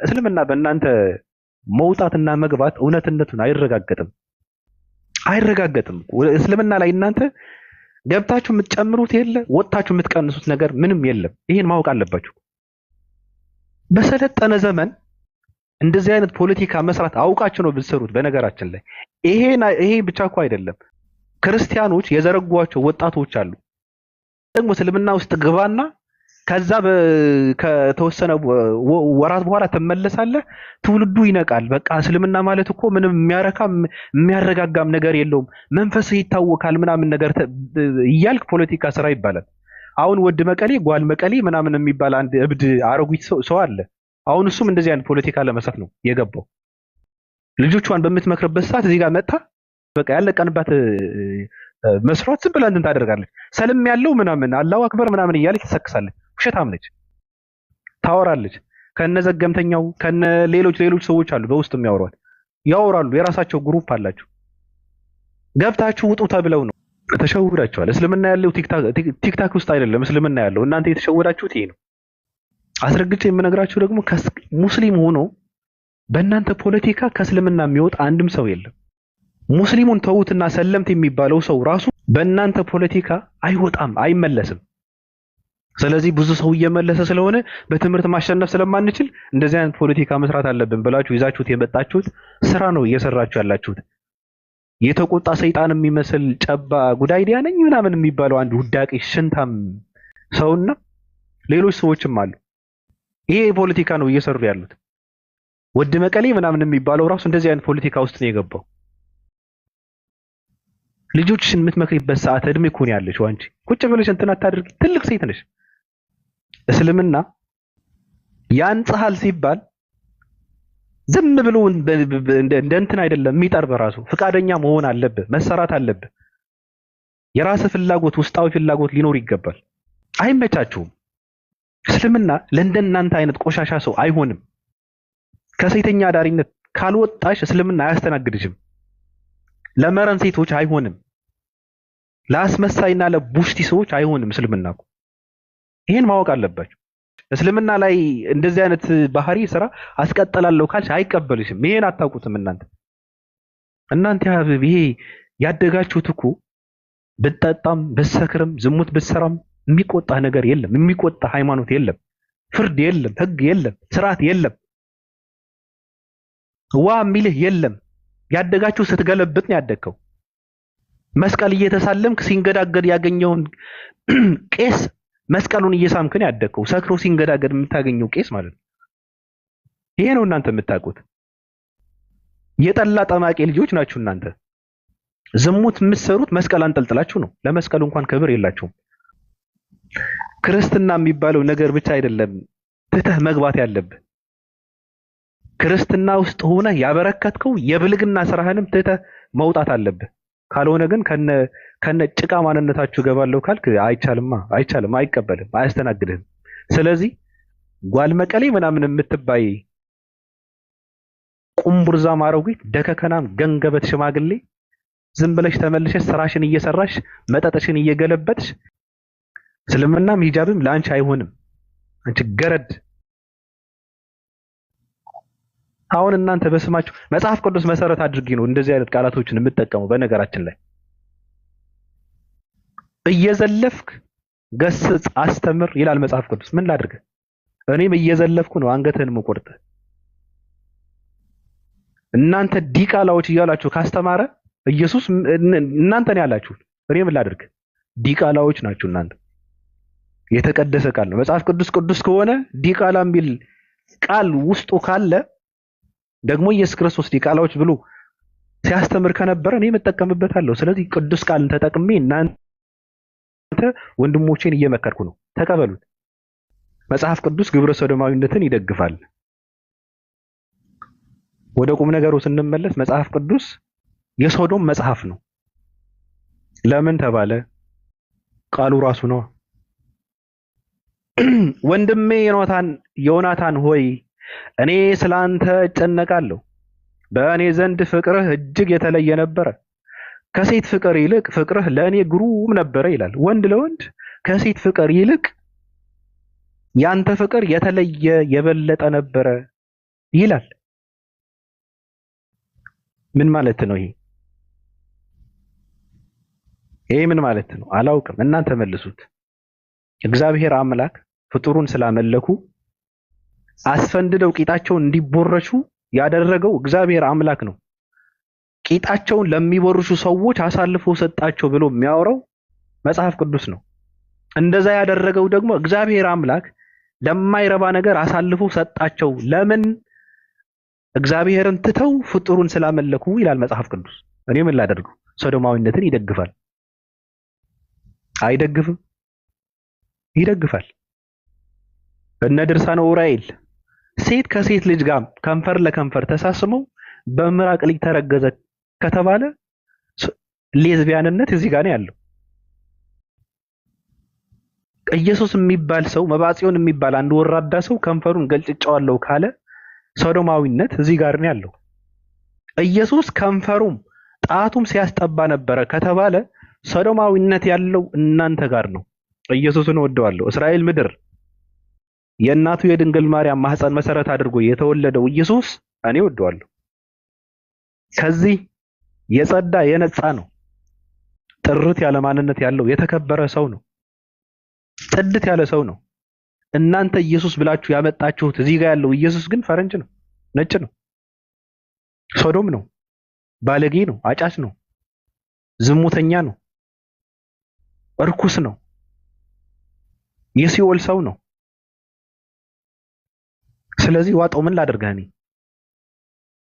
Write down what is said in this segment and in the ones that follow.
እስልምና በእናንተ መውጣትና መግባት እውነትነቱን አይረጋገጥም። እስልምና ላይ እናንተ ገብታችሁ የምትጨምሩት የለ፣ ወጣችሁ የምትቀንሱት ነገር ምንም የለም። ይሄን ማወቅ አለባችሁ። በሰለጠነ ዘመን እንደዚህ አይነት ፖለቲካ መስራት አውቃችሁ ነው ብትሰሩት። በነገራችን ላይ ይሄ ብቻ እኮ አይደለም። ክርስቲያኖች የዘረጓቸው ወጣቶች አሉ። ደግሞ እስልምና ውስጥ ግባና ከዛ ከተወሰነ ወራት በኋላ ትመለሳለህ፣ ትውልዱ ይነቃል። በቃ እስልምና ማለት እኮ ምንም የሚያረጋጋም ነገር የለውም፣ መንፈስ ይታወካል ምናምን ነገር እያልክ ፖለቲካ ስራ ይባላል። አሁን ወድ መቀሌ ጓል መቀሌ ምናምን የሚባል አንድ እብድ አረጉት ሰው አለ። አሁን እሱም እንደዚህ አይነት ፖለቲካ ለመስራት ነው የገባው። ልጆቿን በምትመክርበት ሰዓት እዚህ ጋር መጣ በቃ ያለቀንባት መስራት ዝም ብላ እንትን ታደርጋለች። ሰልም ያለው ምናምን አላሁ አክበር ምናምን እያለች ትሰክሳለች። ውሸታም ነች፣ ታወራለች። ከነዘገምተኛው ከነ ሌሎች ሰዎች አሉ በውስጥ ያወራሉ። የራሳቸው ግሩፕ አላቸው። ገብታችሁ ውጡ ተብለው ነው። ተሸውዳችኋል። እስልምና ያለው ቲክታክ ውስጥ አይደለም እስልምና ያለው። እናንተ የተሸወዳችሁት ይሄ ነው። አስረግጬ የምነግራችሁ ደግሞ ሙስሊም ሆኖ በእናንተ ፖለቲካ ከእስልምና የሚወጣ አንድም ሰው የለም። ሙስሊሙን ተውትና ሰለምት የሚባለው ሰው ራሱ በእናንተ ፖለቲካ አይወጣም፣ አይመለስም። ስለዚህ ብዙ ሰው እየመለሰ ስለሆነ በትምህርት ማሸነፍ ስለማንችል እንደዚህ አይነት ፖለቲካ መስራት አለብን ብላችሁ ይዛችሁት የመጣችሁት ስራ ነው እየሰራችሁ ያላችሁት። የተቆጣ ሰይጣን የሚመስል ጨባ ጉዳይ ዲያ ነኝ ምናምን የሚባለው አንድ ውዳቂ ሽንታም ሰውና ሌሎች ሰዎችም አሉ። ይሄ ፖለቲካ ነው እየሰሩ ያሉት። ወድ መቀሌ ምናምን የሚባለው ራሱ እንደዚህ አይነት ፖለቲካ ውስጥ ነው የገባው። ልጆችሽን የምትመክሪበት ሰዓት እድሜ እኮ ነው ያለሽው። አንቺ ቁጭ ብለሽ እንትን አታድርጊ። ትልቅ ሴት ነሽ። እስልምና ያንጽሃል ሲባል ዝም ብሎ እንደ እንትን አይደለም የሚጠር በራሱ ፍቃደኛ መሆን አለብህ፣ መሰራት አለብህ። የራስህ ፍላጎት፣ ውስጣዊ ፍላጎት ሊኖር ይገባል። አይመቻችሁም። እስልምና ለእንደናንተ አይነት ቆሻሻ ሰው አይሆንም። ከሴተኛ አዳሪነት ካልወጣሽ እስልምና አያስተናግድሽም። ለመረን ሴቶች አይሆንም። ለአስመሳይና ለቡሽቲ ሰዎች አይሆንም እስልምና እኮ። ይሄን ማወቅ አለባችሁ። እስልምና ላይ እንደዚህ አይነት ባህሪ ስራ አስቀጥላለሁ ካልሽ አይቀበልሽም። ይሄን አታውቁትም እናንተ ይሄ ያደጋችሁት እኮ ብትጠጣም ብትሰክርም ዝሙት ብትሰራም የሚቆጣ ነገር የለም። የሚቆጣ ሃይማኖት የለም። ፍርድ የለም። ህግ የለም። ስርዓት የለም። ዋ የሚልህ የለም። ያደጋችሁ ስትገለብጥ ነው ያደግከው። መስቀል እየተሳለምክ ሲንገዳገድ ያገኘውን ቄስ መስቀሉን እየሳምክ ነው ያደግከው። ሰክሮ ሲንገዳገድ የምታገኘው ቄስ ማለት ነው። ይሄ ነው እናንተ የምታውቁት። የጠላ ጠማቂ ልጆች ናችሁ እናንተ። ዝሙት የምትሰሩት መስቀል አንጠልጥላችሁ ነው። ለመስቀሉ እንኳን ክብር የላችሁም። ክርስትና የሚባለው ነገር ብቻ አይደለም ትተህ መግባት ያለብህ። ክርስትና ውስጥ ሆነ ያበረከትከው የብልግና ስራህንም ትተህ መውጣት አለብህ። ካልሆነ ግን ከነ ጭቃ ማንነታችሁ ገባለሁ ካልክ አይቻልም፣ አይቀበልም፣ አያስተናግድህም። ስለዚህ ጓል መቀሌ ምናምን የምትባይ ቁምቡርዛ ማረጉት ደከከናም ገንገበት ሽማግሌ ዝም ብለሽ ተመልሰሽ ስራሽን እየሰራሽ መጠጥሽን እየገለበጥሽ እስልምናም ሂጃብም ለአንቺ አይሆንም። አንቺ ገረድ። አሁን እናንተ በስማችሁ መጽሐፍ ቅዱስ መሰረት አድርጊ ነው እንደዚህ አይነት ቃላቶችን የምትጠቀመው። በነገራችን ላይ እየዘለፍክ ገስጽ፣ አስተምር ይላል መጽሐፍ ቅዱስ። ምን ላድርግ? እኔም እየዘለፍኩ ነው አንገትህን መቆርጥ። እናንተ ዲቃላዎች እያላችሁ ካስተማረ ኢየሱስ እናንተን ያላችሁት፣ እኔ ምን ላድርግ? ዲቃላዎች ናችሁ እናንተ። የተቀደሰ ቃል ነው መጽሐፍ ቅዱስ። ቅዱስ ከሆነ ዲቃላ የሚል ቃል ውስጡ ካለ ደግሞ ኢየሱስ ክርስቶስ ዲቃላዎች ብሎ ሲያስተምር ከነበረ እኔ መጠቀምበታለሁ። ስለዚህ ቅዱስ ቃልን ተጠቅሜ እናንተ ወንድሞቼን እየመከርኩ ነው። ተቀበሉት። መጽሐፍ ቅዱስ ግብረ ሰዶማዊነትን ይደግፋል። ወደ ቁም ነገሩ ስንመለስ መጽሐፍ ቅዱስ የሶዶም መጽሐፍ ነው። ለምን ተባለ? ቃሉ ራሱ ነው። ወንድሜ ዮናታን ሆይ እኔ ስላንተ እጨነቃለሁ፣ በእኔ ዘንድ ፍቅርህ እጅግ የተለየ ነበረ፣ ከሴት ፍቅር ይልቅ ፍቅርህ ለእኔ ግሩም ነበረ ይላል። ወንድ ለወንድ ከሴት ፍቅር ይልቅ ያንተ ፍቅር የተለየ የበለጠ ነበረ። ይላል። ምን ማለት ነው ይሄ? ይሄ ምን ማለት ነው? አላውቅም። እናንተ መልሱት። እግዚአብሔር አምላክ ፍጡሩን ስላመለኩ አስፈንድደው ቂጣቸውን እንዲቦረሹ ያደረገው እግዚአብሔር አምላክ ነው። ቂጣቸውን ለሚቦርሹ ሰዎች አሳልፎ ሰጣቸው ብሎ የሚያወራው መጽሐፍ ቅዱስ ነው። እንደዛ ያደረገው ደግሞ እግዚአብሔር አምላክ ለማይረባ ነገር አሳልፎ ሰጣቸው። ለምን? እግዚአብሔርን ትተው ፍጡሩን ስላመለኩ ይላል መጽሐፍ ቅዱስ። እኔ ምን ላደርገው? ሶዶማዊነትን ይደግፋል አይደግፍም? ይደግፋል። እነ ድርሳነ ዑራኤል ሴት ከሴት ልጅ ጋር ከንፈር ለከንፈር ተሳስመው በምራቅ ልጅ ተረገዘ ከተባለ ሌዝቢያንነት እዚህ ጋር ነው ያለው። ኢየሱስ የሚባል ሰው መባጽዮን የሚባል አንድ ወራዳ ሰው ከንፈሩን ገልጭጫዋለሁ ካለ ሶዶማዊነት እዚህ ጋር ነው ያለው። ኢየሱስ ከንፈሩም ጣቱም ሲያስጠባ ነበረ ከተባለ ሶዶማዊነት ያለው እናንተ ጋር ነው። ኢየሱስን ወደዋለሁ። እስራኤል ምድር የእናቱ የድንግል ማርያም ማህፀን መሰረት አድርጎ የተወለደው ኢየሱስ እኔ ወደዋለሁ። ከዚህ የጸዳ የነጻ ነው። ጥርት ያለ ማንነት ያለው የተከበረ ሰው ነው። ጽድት ያለ ሰው ነው። እናንተ ኢየሱስ ብላችሁ ያመጣችሁት እዚህ ጋር ያለው ኢየሱስ ግን ፈረንጅ ነው፣ ነጭ ነው፣ ሶዶም ነው፣ ባለጌ ነው፣ አጫች ነው፣ ዝሙተኛ ነው፣ እርኩስ ነው፣ የሲኦል ሰው ነው። ስለዚህ ዋጣው ምን ላድርግ?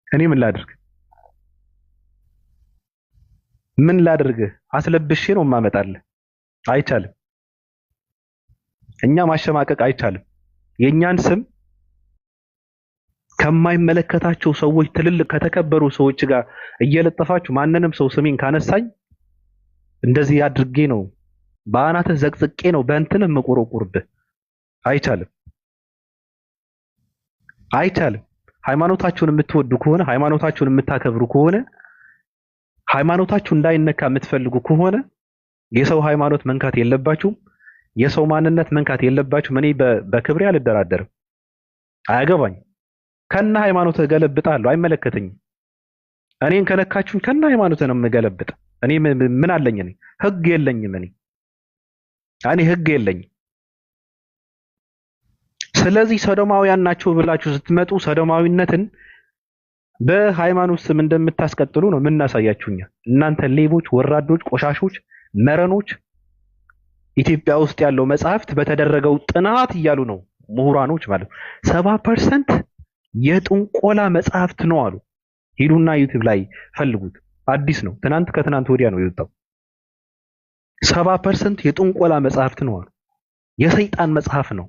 እኔ ምን ላድርግ? ምን ላድርግ? አስለብሼ ነው የማመጣልህ? አይቻልም። እኛ ማሸማቀቅ አይቻልም። የኛን ስም ከማይመለከታቸው ሰዎች ትልልቅ ከተከበሩ ሰዎች ጋር እየለጠፋችሁ ማንንም ሰው ስሜን ካነሳኝ እንደዚህ አድርጌ ነው በአናትህ ዘቅዝቄ ነው በእንትን መቆረቁርብህ። አይቻልም፣ አይቻልም። ሃይማኖታችሁን የምትወዱ ከሆነ ሃይማኖታችሁን የምታከብሩ ከሆነ ሃይማኖታችሁ እንዳይነካ የምትፈልጉ ከሆነ የሰው ሃይማኖት መንካት የለባችሁም። የሰው ማንነት መንካት የለባችሁም። እኔ በክብሬ አልደራደርም። አያገባኝ። ከነ ሃይማኖት እገለብጣለሁ፣ አይመለከተኝም። እኔን ከነካችሁኝ ከነ ሃይማኖት ነው የምገለብጥ። እኔ ምን አለኝ? እኔ ህግ የለኝም። እኔ ህግ የለኝም። ስለዚህ ሶዶማውያን ናቸው ብላችሁ ስትመጡ ሶዶማዊነትን በሃይማኖት ስም እንደምታስቀጥሉ ነው የምናሳያችሁኛ። እናንተ ሌቦች፣ ወራዶች፣ ቆሻሾች፣ መረኖች። ኢትዮጵያ ውስጥ ያለው መጽሐፍት በተደረገው ጥናት እያሉ ነው ምሁራኖች ማለት 70% የጥንቆላ መጽሐፍት ነው አሉ። ሂዱና ዩቲዩብ ላይ ፈልጉት። አዲስ ነው፣ ትናንት ከትናንት ወዲያ ነው የወጣው። 70% የጥንቆላ መጽሐፍት ነው አሉ። የሰይጣን መጽሐፍ ነው፣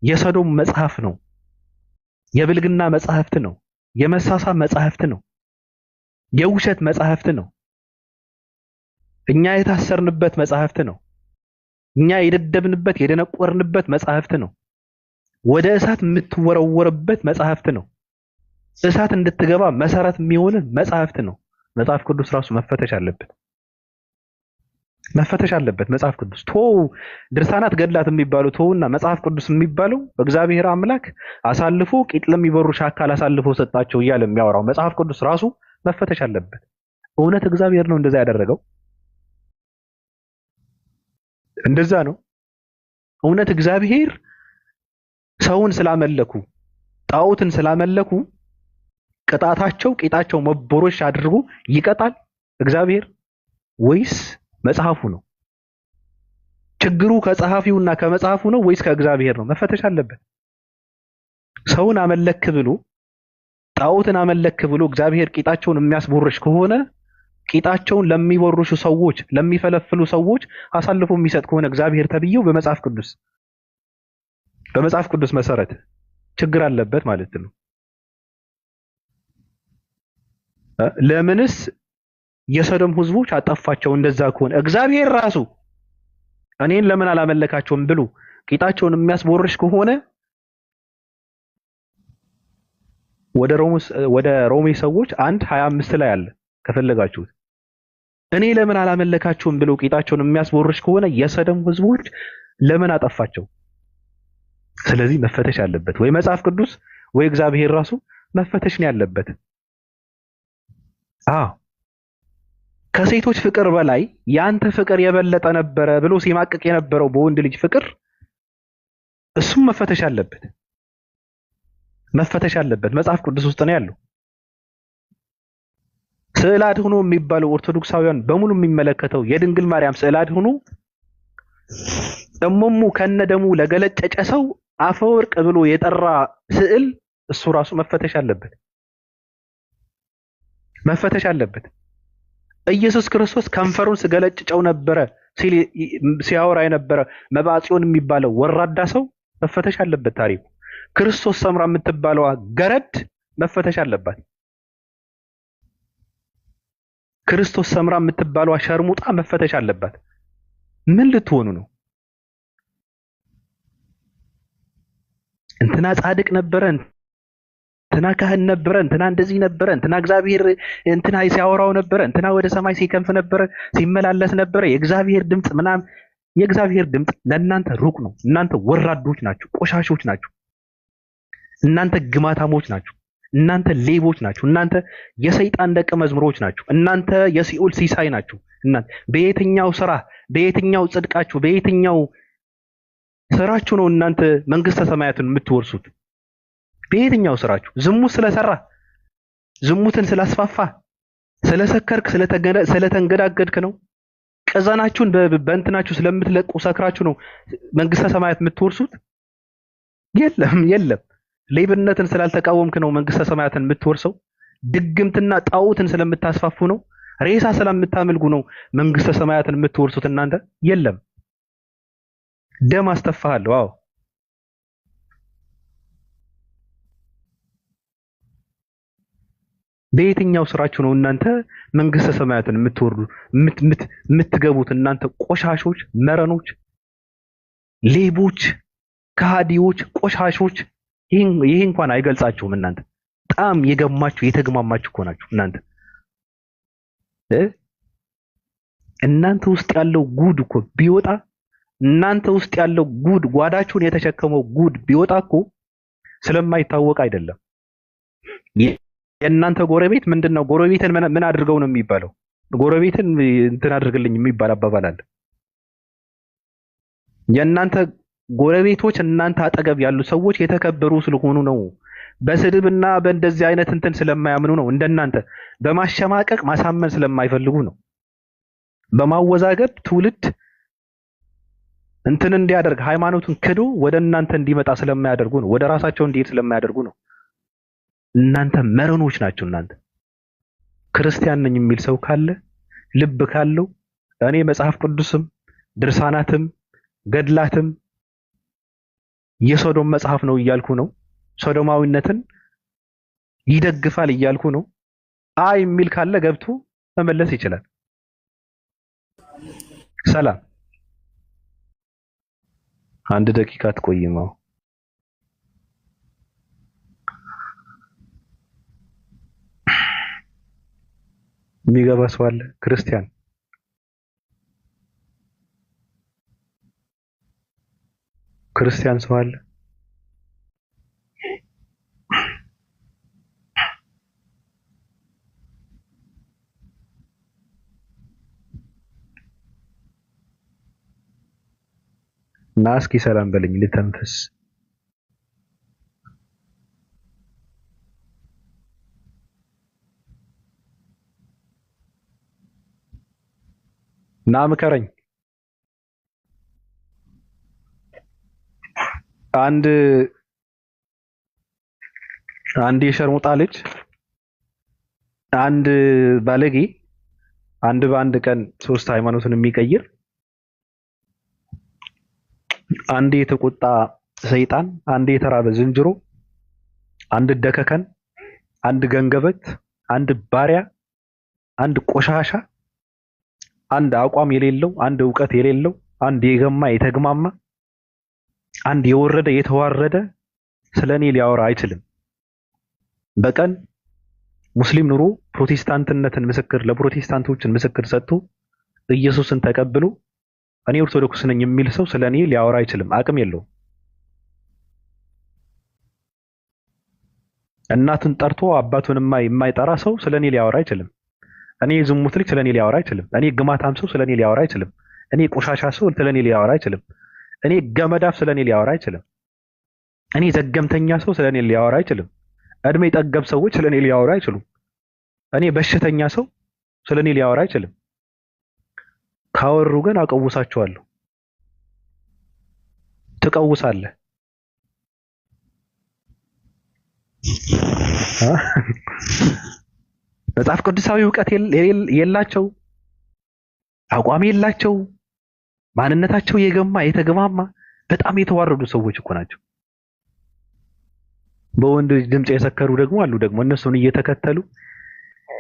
የሰዶም መጽሐፍ ነው፣ የብልግና መጽሐፍት ነው፣ የመሳሳብ መጽሐፍት ነው፣ የውሸት መጽሐፍት ነው፣ እኛ የታሰርንበት መጽሐፍት ነው፣ እኛ የደደብንበት የደነቆርንበት መጽሐፍት ነው፣ ወደ እሳት የምትወረወርበት መጽሐፍት ነው፣ እሳት እንድትገባ መሰረት የሚሆን መጽሐፍት ነው። መጽሐፍ ቅዱስ ራሱ መፈተሽ አለበት፣ መፈተሽ አለበት። መጽሐፍ ቅዱስ ድርሳናት ገድላት የሚባሉ እና መጽሐፍ ቅዱስ የሚባለው እግዚአብሔር አምላክ አሳልፎ ቂጥ ለሚበሩሽ አካል አሳልፎ ሰጣቸው እያለ የሚያወራው መጽሐፍ ቅዱስ ራሱ መፈተሽ አለበት። እውነት እግዚአብሔር ነው እንደዛ ያደረገው? እንደዛ ነው? እውነት እግዚአብሔር ሰውን ስላመለኩ ጣዖትን ስላመለኩ ቅጣታቸው ቂጣቸው መቦረሽ አድርጎ ይቀጣል እግዚአብሔር ወይስ መጽሐፉ ነው? ችግሩ ከጸሐፊውና ከመጽሐፉ ነው ወይስ ከእግዚአብሔር ነው? መፈተሽ አለበት። ሰውን አመለክ ብሎ ጣዖትን አመለክ ብሎ እግዚአብሔር ቂጣቸውን የሚያስቦርሽ ከሆነ ቂጣቸውን ለሚቦርሹ ሰዎች ለሚፈለፍሉ ሰዎች አሳልፎ የሚሰጥ ከሆነ እግዚአብሔር ተብዬው በመጽሐፍ ቅዱስ መሰረት ችግር አለበት ማለት ነው። ለምንስ የሰዶም ህዝቦች አጠፋቸው? እንደዛ ከሆነ እግዚአብሔር ራሱ እኔን ለምን አላመለካቸውም ብሎ ቂጣቸውን የሚያስቦርሽ ከሆነ ወደ ሮሜ ሰዎች 1:25 ላይ አለ ከፈለጋችሁት። እኔ ለምን አላመለካቸውም ብሎ ቂጣቸውን የሚያስቦርሽ ከሆነ የሰዶም ህዝቦች ለምን አጠፋቸው? ስለዚህ መፈተሽ አለበት ወይ መጽሐፍ ቅዱስ ወይ እግዚአብሔር ራሱ መፈተሽ ነው ያለበት። አዎ ከሴቶች ፍቅር በላይ ያንተ ፍቅር የበለጠ ነበረ ብሎ ሲማቅቅ የነበረው በወንድ ልጅ ፍቅር እሱም መፈተሽ አለበት። መፈተሽ አለበት። መጽሐፍ ቅዱስ ውስጥ ነው ያለው። ስዕል አድኅኖ የሚባለው ኦርቶዶክሳውያን በሙሉ የሚመለከተው የድንግል ማርያም ስዕል አድኅኖ እሙሙ ከነደሙ ለገለጨጨ ሰው አፈወርቅ ብሎ የጠራ ስዕል እሱ ራሱ መፈተሽ አለበት። መፈተሽ አለበት። ኢየሱስ ክርስቶስ ከንፈሩን ስገለጭጨው ነበረ ሲያወራ የነበረ መባጽዮን የሚባለው ወራዳ ሰው መፈተሽ አለበት ታሪኩ። ክርስቶስ ሰምራ የምትባለዋ ገረድ መፈተሽ አለባት። ክርስቶስ ሰምራ የምትባለዋ ሸርሙጣ መፈተሽ አለባት። ምን ልትሆኑ ነው? እንትና ጻድቅ ነበረ፣ እንትና ካህን ነበረ፣ እንትና እንደዚህ ነበረ፣ እንትና እግዚአብሔር እንትና ሲያወራው ነበረ፣ እንትና ወደ ሰማይ ሲከንፍ ነበረ፣ ሲመላለስ ነበረ፣ የእግዚአብሔር ድምጽ ምናምን። የእግዚአብሔር ድምጽ ለእናንተ ሩቅ ነው። እናንተ ወራዶች ናችሁ፣ ቆሻሾች ናችሁ፣ እናንተ ግማታሞች ናችሁ፣ እናንተ ሌቦች ናችሁ፣ እናንተ የሰይጣን ደቀ መዝሙሮች ናችሁ፣ እናንተ የሲኦል ሲሳይ ናችሁ። እናንተ በየትኛው ስራ፣ በየትኛው ጽድቃችሁ፣ በየትኛው ስራችሁ ነው እናንተ መንግስተ ሰማያትን የምትወርሱት? በየትኛው ስራችሁ? ዝሙት ስለሰራ፣ ዝሙትን ስላስፋፋ፣ ስለሰከርክ፣ ስለተንገዳገድክ ነው? ቀዛናችሁን በእንትናችሁ ስለምትለቁ ሰክራችሁ ነው መንግስተ ሰማያት የምትወርሱት? የለም የለም። ሌብነትን ስላልተቃወምክ ነው መንግስተ ሰማያትን የምትወርሰው? ድግምትና ጣዖትን ስለምታስፋፉ ነው? ሬሳ ስለምታመልኩ ነው መንግስተ ሰማያትን የምትወርሱት እናንተ? የለም። ደም አስተፋለሁ። አዎ በየትኛው ስራችሁ ነው እናንተ መንግስተ ሰማያትን የምትወርዱ የምትገቡት? እናንተ ቆሻሾች፣ መረኖች፣ ሌቦች፣ ከሃዲዎች፣ ቆሻሾች። ይሄ እንኳን አይገልጻችሁም። እናንተ በጣም የገማችሁ የተግማማችሁ እኮ ናችሁ እናንተ። እናንተ ውስጥ ያለው ጉድ እኮ ቢወጣ፣ እናንተ ውስጥ ያለው ጉድ፣ ጓዳችሁን የተሸከመው ጉድ ቢወጣ እኮ ስለማይታወቅ አይደለም። የእናንተ ጎረቤት ምንድነው? ጎረቤትን ምን አድርገው ነው የሚባለው? ጎረቤትን እንትን አድርግልኝ የሚባል አባባል አለ። የእናንተ ጎረቤቶች እናንተ አጠገብ ያሉ ሰዎች የተከበሩ ስለሆኑ ነው። በስድብና በእንደዚህ አይነት እንትን ስለማያምኑ ነው። እንደናንተ በማሸማቀቅ ማሳመን ስለማይፈልጉ ነው። በማወዛገብ ትውልድ እንትን እንዲያደርግ ሃይማኖቱን ክዶ ወደ እናንተ እንዲመጣ ስለማያደርጉ ነው። ወደ ራሳቸው እንዲሄድ ስለማያደርጉ ነው። እናንተ መረኖች ናችሁ። እናንተ ክርስቲያን ነኝ የሚል ሰው ካለ ልብ ካለው እኔ መጽሐፍ ቅዱስም ድርሳናትም ገድላትም የሶዶም መጽሐፍ ነው እያልኩ ነው። ሶዶማዊነትን ይደግፋል እያልኩ ነው። አይ የሚል ካለ ገብቶ መመለስ ይችላል። ሰላም። አንድ ደቂቃ ትቆይማው። የሚገባ ሰው አለ? ክርስቲያን ክርስቲያን ሰው አለ? ና እስኪ ሰላም በለኝ ልተንፈስ። ና ምከረኝ። አንድ የሸርሙጣ ልጅ አንድ ባለጌ አንድ በአንድ ቀን ሶስት ሃይማኖትን የሚቀይር አንድ የተቆጣ ሰይጣን፣ አንድ የተራበ ዝንጀሮ፣ አንድ ደከከን፣ አንድ ገንገበት፣ አንድ ባሪያ፣ አንድ ቆሻሻ፣ አንድ አቋም የሌለው፣ አንድ ዕውቀት የሌለው፣ አንድ የገማ የተግማማ፣ አንድ የወረደ የተዋረደ ስለኔ ሊያወራ አይችልም። በቀን ሙስሊም ኑሮ ፕሮቴስታንትነትን ምስክር ለፕሮቴስታንቶችን ምስክር ሰጥቶ ኢየሱስን ተቀብሎ እኔ ኦርቶዶክስ ነኝ የሚል ሰው ስለኔ ሊያወራ አይችልም። አቅም የለውም። እናቱን ጠርቶ አባቱን የማይጠራ ሰው ስለኔ ሊያወራ አይችልም። እኔ ዝሙት ልጅ ስለኔ ሊያወራ አይችልም። እኔ ግማታም ሰው ስለኔ ሊያወራ አይችልም። እኔ ቆሻሻ ሰው ስለኔ ሊያወራ አይችልም። እኔ ገመዳፍ ስለኔ ሊያወራ አይችልም። እኔ ዘገምተኛ ሰው ስለኔ ሊያወራ አይችልም። እድሜ ጠገብ ሰዎች ስለኔ ሊያወራ አይችሉም። እኔ በሽተኛ ሰው ስለኔ ሊያወራ አይችልም። ካወሩ ግን አቀውሳቸዋለሁ። ትቀውሳለህ። መጽሐፍ ቅዱሳዊ እውቀት የላቸው፣ አቋም የላቸው፣ ማንነታቸው የገማ የተገማማ በጣም የተዋረዱ ሰዎች እኮ ናቸው። በወንድ ድምፅ የሰከሩ ደግሞ አሉ። ደግሞ እነሱን እየተከተሉ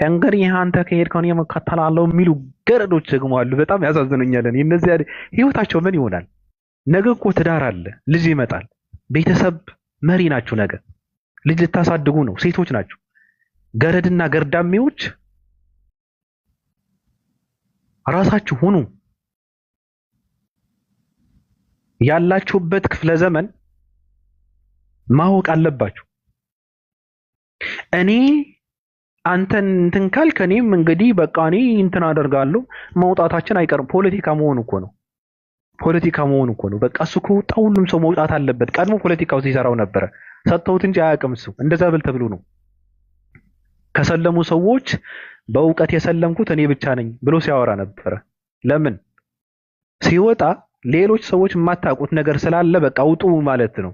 እንግዲህ አንተ ከሄድከው እኔ እከተላለሁ የሚሉ ገረዶች ደግሞ አሉ። በጣም ያሳዝኑኛል። እነዚህ ህይወታቸው ምን ይሆናል? ነገ እኮ ትዳር አለ፣ ልጅ ይመጣል፣ ቤተሰብ መሪ ናችሁ። ነገ ልጅ ልታሳድጉ ነው፣ ሴቶች ናችሁ። ገረድና ገርዳሜዎች ራሳችሁ ሁኑ። ያላችሁበት ክፍለ ዘመን ማወቅ አለባችሁ። እኔ አንተን እንትን ካልክ እኔም እንግዲህ በቃ እኔ እንትን አደርጋለሁ። መውጣታችን አይቀርም። ፖለቲካ መሆኑ እኮ ነው። ፖለቲካ መሆኑ እኮ ነው። በቃ እሱ ከወጣ ሁሉም ሰው መውጣት አለበት። ቀድሞ ፖለቲካው ሲሰራው ነበረ። ሰጥተውት እንጂ አያውቅም እሱ። እንደዛ ብል ተብሎ ነው። ከሰለሙ ሰዎች በእውቀት የሰለምኩት እኔ ብቻ ነኝ ብሎ ሲያወራ ነበረ። ለምን ሲወጣ ሌሎች ሰዎች የማታውቁት ነገር ስላለ በቃ ውጡ ማለት ነው።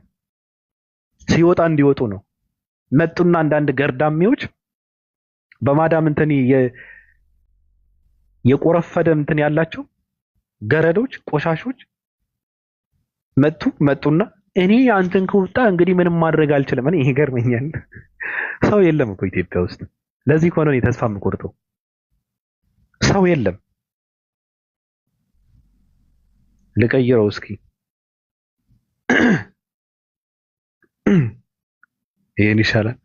ሲወጣ እንዲወጡ ነው። መጡና አንዳንድ ገርዳሜዎች በማዳም እንትን የቆረፈደ እንትን ያላቸው ገረዶች፣ ቆሻሾች መጡና እኔ አንተን ከወጣ እንግዲህ ምንም ማድረግ አልችልም። እኔ ይገርመኛል። ሰው የለም እኮ ኢትዮጵያ ውስጥ። ለዚህ እኮ ነው እኔ ተስፋ የምቆርጠው። ሰው የለም። ልቀይረው እስኪ። ይሄን ይሻላል።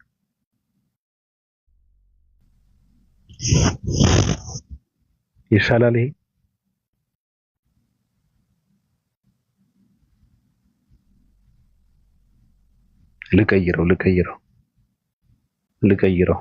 ይሻላል ይሄ። ልቀይረው።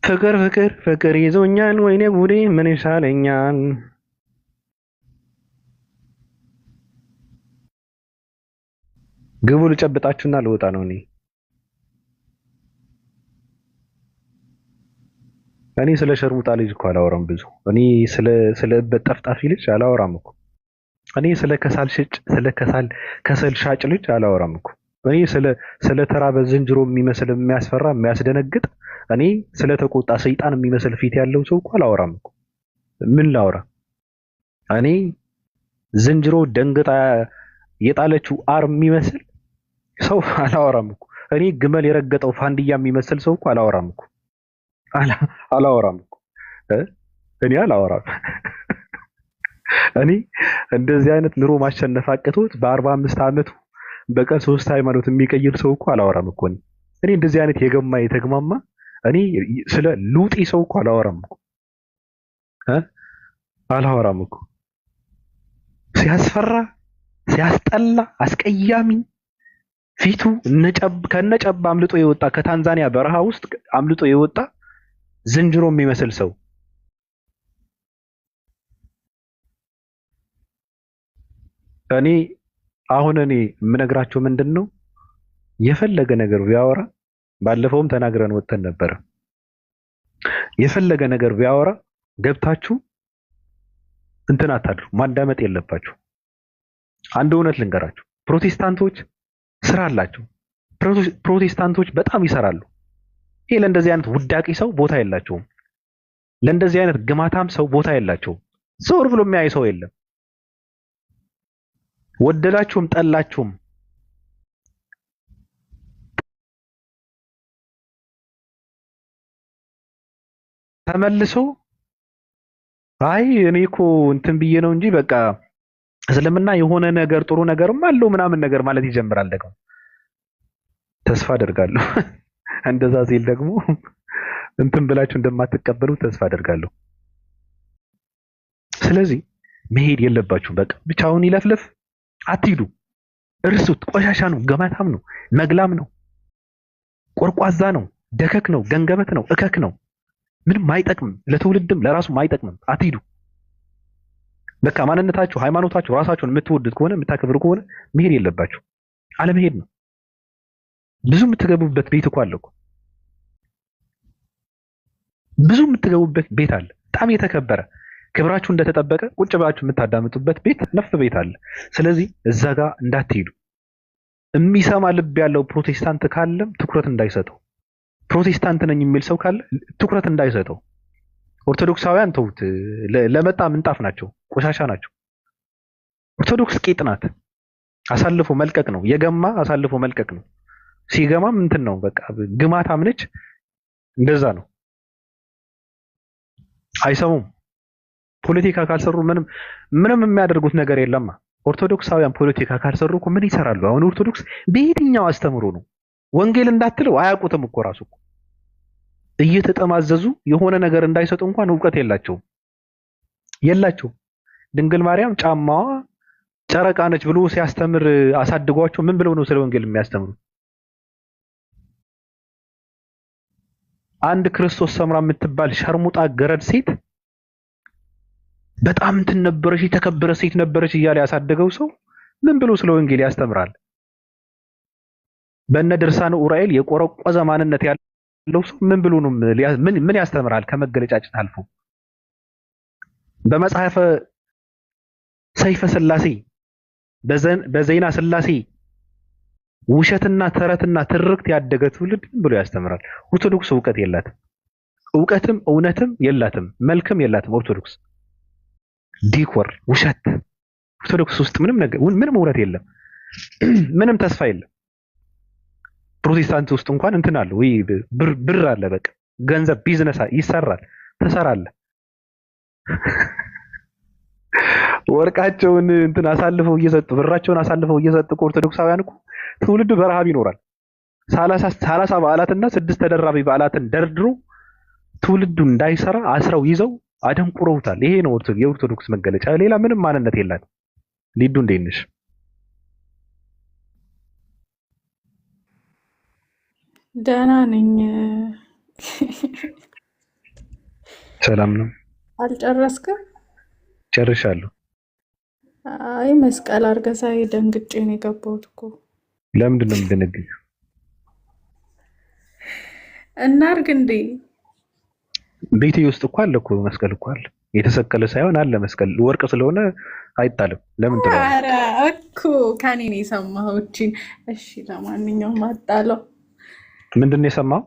ፍቅር ፍቅር ፍቅር ይዞኛል፣ ወይኔ ጉዴ ምን ይሻለኛል? ግቡ ልጨብጣችሁና ልወጣ ነው። እኔ ስለ ሸርሙጣ ልጅ እኮ አላወራም ብዙ። እኔ ስለ እበት ጠፍጣፊ ልጅ አላወራም እኮ። እኔ ከሰል ሻጭ ልጅ አላወራም እኮ። እኔ ስለ ተራበ ዝንጀሮ የሚመስል የሚያስፈራ የሚያስደነግጥ፣ እኔ ስለ ተቆጣ ሰይጣን የሚመስል ፊት ያለው ሰው እኮ አላወራም እኮ። ምን ላውራ? እኔ ዝንጀሮ ደንግጣ የጣለችው አር የሚመስል ሰው አላወራም እኮ። እኔ ግመል የረገጠው ፋንድያ የሚመስል ሰው እኮ አላወራም እኮ። አላወራም እኮ። እኔ አላወራም። እኔ እንደዚህ አይነት ኑሮ ማሸነፍ አቅቶት በ45 ዓመቱ በቀን 3 ሃይማኖት የሚቀይር ሰው እኮ አላወራም እኮ። እኔ እንደዚህ አይነት የገማ የተግማማ እኔ ስለ ሉጢ ሰው እኮ አላወራም እኮ። አላወራም እኮ። ሲያስፈራ፣ ሲያስጠላ፣ አስቀያሚ ፊቱ ከነጨብ አምልጦ የወጣ ከታንዛኒያ በረሃ ውስጥ አምልጦ የወጣ ዝንጀሮ የሚመስል ሰው እኔ የምነግራቸው ምንድን ነው፣ የፈለገ ነገር ቢያወራ፣ ባለፈውም ተናግረን ወጥተን ነበረ። የፈለገ ነገር ቢያወራ ገብታችሁ እንትን አታድሩ፣ ማዳመጥ የለባችሁ። አንድ እውነት ልንገራችሁ፣ ፕሮቴስታንቶች ስራ አላቸው። ፕሮቴስታንቶች በጣም ይሰራሉ። ይሄ ለእንደዚህ አይነት ውዳቂ ሰው ቦታ የላቸውም። ለእንደዚህ አይነት ግማታም ሰው ቦታ የላቸውም። ዞር ብሎ የሚያይ ሰው የለም። ወደላችሁም ጠላችሁም ተመልሶ አይ እኔ እኮ እንትን ብዬ ነው እንጂ በቃ እስልምና የሆነ ነገር ጥሩ ነገርም አለው ምናምን ነገር ማለት ይጀምራል። ደግሞ ተስፋ አደርጋለሁ እንደዛ ሲል ደግሞ እንትን ብላችሁ እንደማትቀበሉ ተስፋ አደርጋለሁ። ስለዚህ መሄድ የለባችሁ። በቃ ብቻውን ይለፍልፍ፣ አትሂዱ፣ እርሱት። ቆሻሻ ነው፣ ገማታም ነው፣ መግላም ነው፣ ቆርቋዛ ነው፣ ደከክ ነው፣ ገንገበት ነው፣ እከክ ነው። ምንም አይጠቅምም፣ ለትውልድም ለራሱም አይጠቅምም። አትሂዱ። በቃ ማንነታችሁ፣ ሃይማኖታችሁ፣ ራሳችሁን የምትወዱት ከሆነ የምታከብሩ ከሆነ መሄድ የለባችሁ፣ አለመሄድ ነው። ብዙ የምትገቡበት ቤት እኮ አለ እኮ፣ ብዙ የምትገቡበት ቤት አለ፣ በጣም የተከበረ ክብራችሁ እንደተጠበቀ ቁጭ ብላችሁ የምታዳምጡበት ቤት ነፍ ቤት አለ። ስለዚህ እዛ ጋር እንዳትሄዱ። የሚሰማ ልብ ያለው ፕሮቴስታንት ካለም ትኩረት እንዳይሰጠው፣ ፕሮቴስታንት ነኝ የሚል ሰው ካለ ትኩረት እንዳይሰጠው። ኦርቶዶክሳውያን ተውት፣ ለመጣ ምንጣፍ ናቸው፣ ቆሻሻ ናቸው። ኦርቶዶክስ ቄጥ ናት፣ አሳልፎ መልቀቅ ነው። የገማ አሳልፎ መልቀቅ ነው። ሲገማም እንትን ነው፣ በቃ ግማታም ነች። እንደዛ ነው። አይሰሙም። ፖለቲካ ካልሰሩ ምንም የሚያደርጉት ነገር የለማ። ኦርቶዶክሳውያን ፖለቲካ ካልሰሩ እኮ ምን ይሰራሉ? አሁን ኦርቶዶክስ በየትኛው አስተምሮ ነው? ወንጌል እንዳትለው አያውቁትም እኮ ራሱ እኮ እየተጠማዘዙ የሆነ ነገር እንዳይሰጡ እንኳን እውቀት የላቸውም። ድንግል ማርያም ጫማዋ ጨረቃ ነች ብሎ ሲያስተምር አሳድጓቸው ምን ብለው ነው ስለ ወንጌል የሚያስተምሩ? አንድ ክርስቶስ ሰምራ የምትባል ሸርሙጣ ገረድ ሴት በጣም እንትን ነበረች፣ የተከበረ ሴት ነበረች እያለ ያሳደገው ሰው ምን ብሎ ስለ ወንጌል ያስተምራል? በእነ ድርሳነ ኡራኤል የቆረቆዘ ማንነት ያለው ሰው ምን ብሎ ነው ምን ያስተምራል? ከመገለጫጨት አልፎ በመጽሐፈ ሰይፈ ስላሴ በዜና ስላሴ ውሸትና ተረትና ትርክት ያደገ ትውልድ ምን ብሎ ያስተምራል? ኦርቶዶክስ እውቀት የላትም። እውቀትም እውነትም የላትም። መልክም የላትም። ኦርቶዶክስ ዲኮር ውሸት። ኦርቶዶክስ ውስጥ ምንም እውነት የለም። ምንም ተስፋ የለም። ፕሮቴስታንት ውስጥ እንኳን እንትን አለ ወይ ብር አለ፣ በቃ ገንዘብ ቢዝነስ ይሰራል፣ ተሰራለ። ወርቃቸውን እንትን አሳልፈው እየሰጡ ብራቸውን አሳልፈው እየሰጡ ኦርቶዶክሳውያን እኮ ትውልዱ በረሃብ ይኖራል። 30 በዓላትና 6 ተደራቢ በዓላትን ደርድሮ ትውልዱ እንዳይሰራ አስረው ይዘው አደንቁረውታል። ይሄ ነው የኦርቶዶክስ መገለጫ። ሌላ ምንም ማንነት የላት። ሊዱ እንዴት ነሽ? ደህና ነኝ። ሰላም ነው? አልጨረስክም? ጨርሻለሁ። አይ መስቀል አድርገህ ሳይ ደንግጬ ነው የገባሁት እኮ። ለምንድን ነው የምትደነግጪው? እናድርግ እንዴ? ቤቴ ውስጥ እኮ አለ እኮ መስቀል እኮ አለ። የተሰቀለ ሳይሆን አለ መስቀል። ወርቅ ስለሆነ አይጣልም። ለምን ትላለህ? ኧረ እኮ ከኔ ነው የሰማኸው እቺን። እሺ ለማንኛውም አጣለው። ምንድን ነው የሰማው?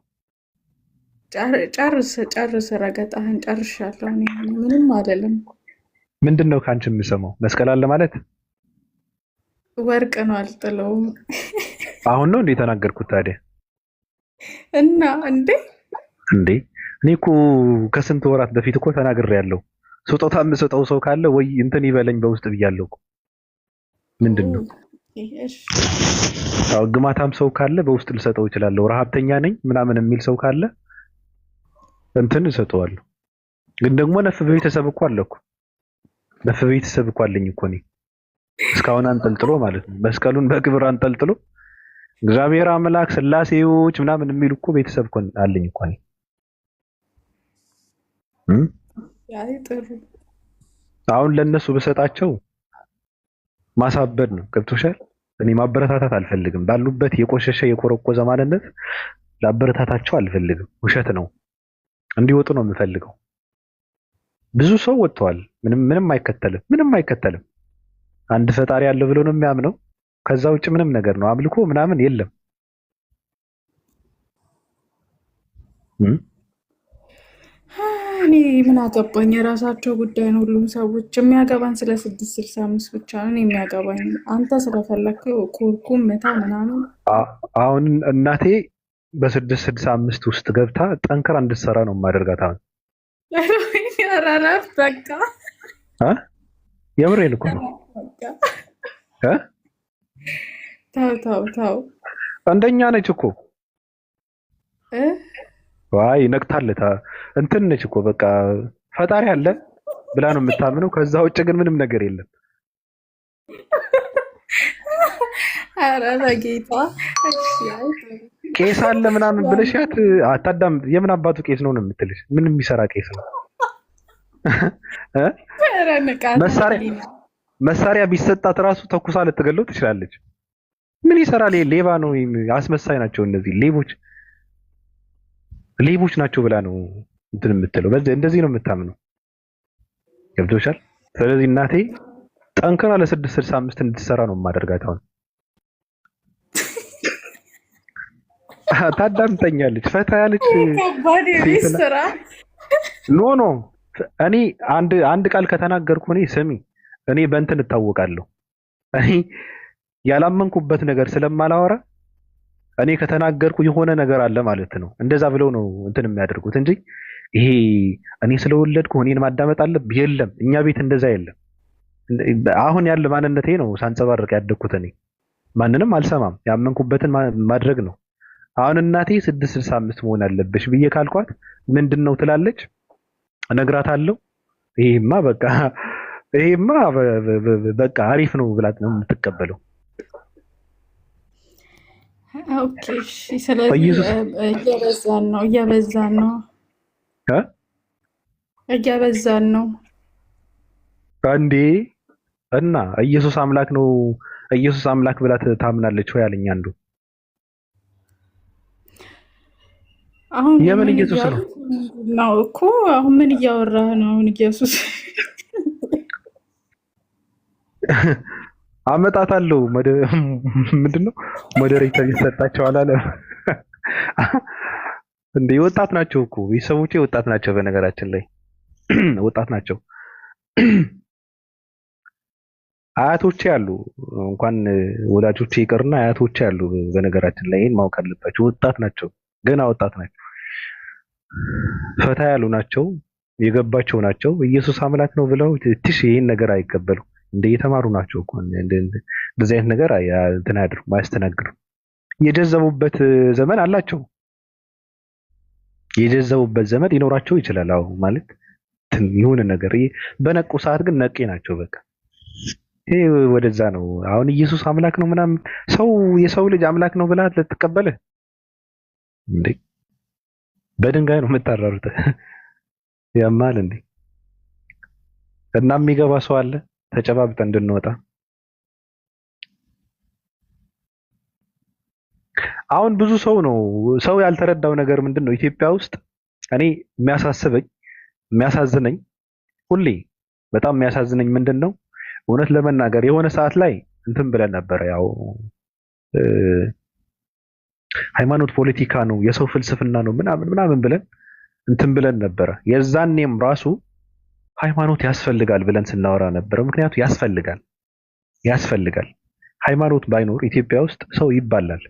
ጨርስ ረገጣህን። ጨርሻለሁ። እኔ ምንም አልልም። ምንድን ነው ከአንቺ የምሰማው? መስቀል አለ ማለት ወርቅ ነው፣ አልጥለውም። አሁን ነው እንዴ የተናገርኩት ታዲያ? እና እንዴ እኔ እኮ ከስንት ወራት በፊት እኮ ተናግሬያለሁ። ስጦታ የምሰጠው ሰው ካለ ወይ እንትን ይበለኝ በውስጥ ብያለሁ እኮ። ምንድን ነው ግማታም ሰው ካለ በውስጥ ልሰጠው እችላለሁ። ረሀብተኛ ነኝ ምናምን የሚል ሰው ካለ እንትን እሰጠዋለሁ። ግን ደግሞ ነፍ ቤተሰብ እኮ አለ እኮ። ነፍ ቤተሰብ እኮ አለኝ እኮ እኔ እስካሁን አንጠልጥሎ ማለት ነው። መስቀሉን በክብር አንጠልጥሎ እግዚአብሔር አምላክ ስላሴዎች ምናምን የሚሉ እኮ ቤተሰብ እኮ አለኝ እኮ እኔ። አሁን ለነሱ በሰጣቸው ማሳበድ ነው። ገብቶሻል? እኔ ማበረታታት አልፈልግም። ባሉበት የቆሸሸ የቆረቆዘ ማንነት ላበረታታቸው አልፈልግም። ውሸት ነው። እንዲወጡ ነው የምፈልገው። ብዙ ሰው ወጥቷል። ምንም አይከተልም። አንድ ፈጣሪ አለ ብሎ ነው የሚያምነው። ከዛ ውጭ ምንም ነገር ነው አምልኮ ምናምን የለም። እኔ ምን አገባኝ? የራሳቸው ጉዳይ ነው። ሁሉም ሰዎች የሚያገባን ስለ 665 ብቻ ነው የሚያገባኝ። አንተ ስለፈለግከው ኮርኩም መታ ምናምን። አሁን እናቴ በ665 ውስጥ ገብታ ጠንክራ እንድትሰራ ነው የማደርጋት። አሁን ያራራፍ በቃ አ የምሬን እኮ ነው በቃ እ ተው ተው ተው አንደኛ ነች እኮ እ ዋይ ነቅታለታ እንትን ነች እኮ በቃ ፈጣሪ አለ ብላ ነው የምታምነው። ከዛ ውጭ ግን ምንም ነገር የለም። ኧረ በጌታ እሺ አይ ቄስ አለ ምናምን ብለሻት አታዳም። የምን አባቱ ቄስ ነው የምትልሽ? ምን የሚሰራ ቄስ ነው? እ ኧረ ንቃት መሳሪያ ህሊና መሳሪያ ቢሰጣት ራሱ ተኩሳ ልትገለው ትችላለች። ምን ይሰራል? ይሄ ሌባ ነው፣ አስመሳይ ናቸው እነዚህ ሌቦች ናቸው ብላ ነው እንትን የምትለው። በዚህ እንደዚህ ነው የምታምነው። ገብቶሻል? ስለዚህ እናቴ ጠንክራ ለ665 እንድትሰራ ነው የማደርጋት። አሁን ታዳምጠኛለች፣ ፈታ ያለች ከባድ የቤት ሴት ናት። ስራ ኖ እኔ አንድ ቃል ከተናገርኩ እኔ ስሚ፣ እኔ በእንትን እታወቃለሁ። እኔ ያላመንኩበት ነገር ስለማላወራ እኔ ከተናገርኩ የሆነ ነገር አለ ማለት ነው። እንደዛ ብለው ነው እንትን የሚያደርጉት እንጂ ይሄ እኔ ስለወለድኩ እኔን ማዳመጥ አለብህ የለም። እኛ ቤት እንደዛ የለም። አሁን ያለ ማንነቴ ነው ሳንጸባርቅ ያደግኩት። እኔ ማንንም አልሰማም። ያመንኩበትን ማድረግ ነው። አሁን እናቴ 665 መሆን አለብሽ ብዬ ካልኳት ምንድን ነው ትላለች? እነግራታለሁ። ይሄማ በቃ አሪፍ ነው ብላት ነው የምትቀበለው። ኦኬ እሺ። ስለዚህ በኢየሱስ እያበዛን ነው እ እያበዛን ነው። አንዴ እና ኢየሱስ አምላክ ነው ኢየሱስ አምላክ ብላ ታምናለች ወይ አለኝ አንዱ። አሁን የምን ምን ኢየሱስ ነው? እያሉት ነው እኮ አሁን ምን እያወራህ ነው? አሁን ኢየሱስ አመጣታለሁ ምንድነው ሞዴሬተር ይሰጣቸዋል አለ እንዴ? ወጣት ናቸው እኮ ቤተሰቦቼ፣ ወጣት ናቸው። በነገራችን ላይ ወጣት ናቸው። አያቶቼ አሉ፣ እንኳን ወላጆቼ ይቅርና አያቶቼ አሉ። በነገራችን ላይ ይሄን ማወቅ አለባቸው። ወጣት ናቸው፣ ገና ወጣት ናቸው። ፈታ ያሉ ናቸው፣ የገባቸው ናቸው። ኢየሱስ አምላክ ነው ብለው ትሽ ይሄን ነገር አይቀበሉ። እንደ የተማሩ ናቸው እኮ እንደዚህ አይነት ነገር እንትን አያደርጉም፣ አያስተናግዱም። የጀዘቡበት ዘመን አላቸው። የጀዘቡበት ዘመን ሊኖራቸው ይችላል። አዎ ማለት የሆነ ነገር በነቁ ሰዓት ግን ነቄ ናቸው። በቃ ይሄ ወደዛ ነው። አሁን ኢየሱስ አምላክ ነው ምናምን ሰው የሰው ልጅ አምላክ ነው ብላ ልትቀበልህ እንዴ? በድንጋይ ነው የምታራሩት። ያማል እንዴ? እና የሚገባ ሰው አለ ተጨባብጠን እንድንወጣ። አሁን ብዙ ሰው ያልተረዳው ነገር ምንድን ነው? ኢትዮጵያ ውስጥ እኔ የሚያሳዝነኝ ሁሌ በጣም የሚያሳዝነኝ ምንድን ነው? እውነት ለመናገር የሆነ ሰዓት ላይ እንትን ብለን ነበረ። ያው ሃይማኖት ፖለቲካ ነው፣ የሰው ፍልስፍና ነው ምናምን ብለን እንትን ብለን ነበረ። የዛኔም ራሱ ሃይማኖት ያስፈልጋል ብለን ስናወራ ነበረ። ምክንያቱ ያስፈልጋል። ሃይማኖት ባይኖር ኢትዮጵያ ውስጥ ሰው ይባላል።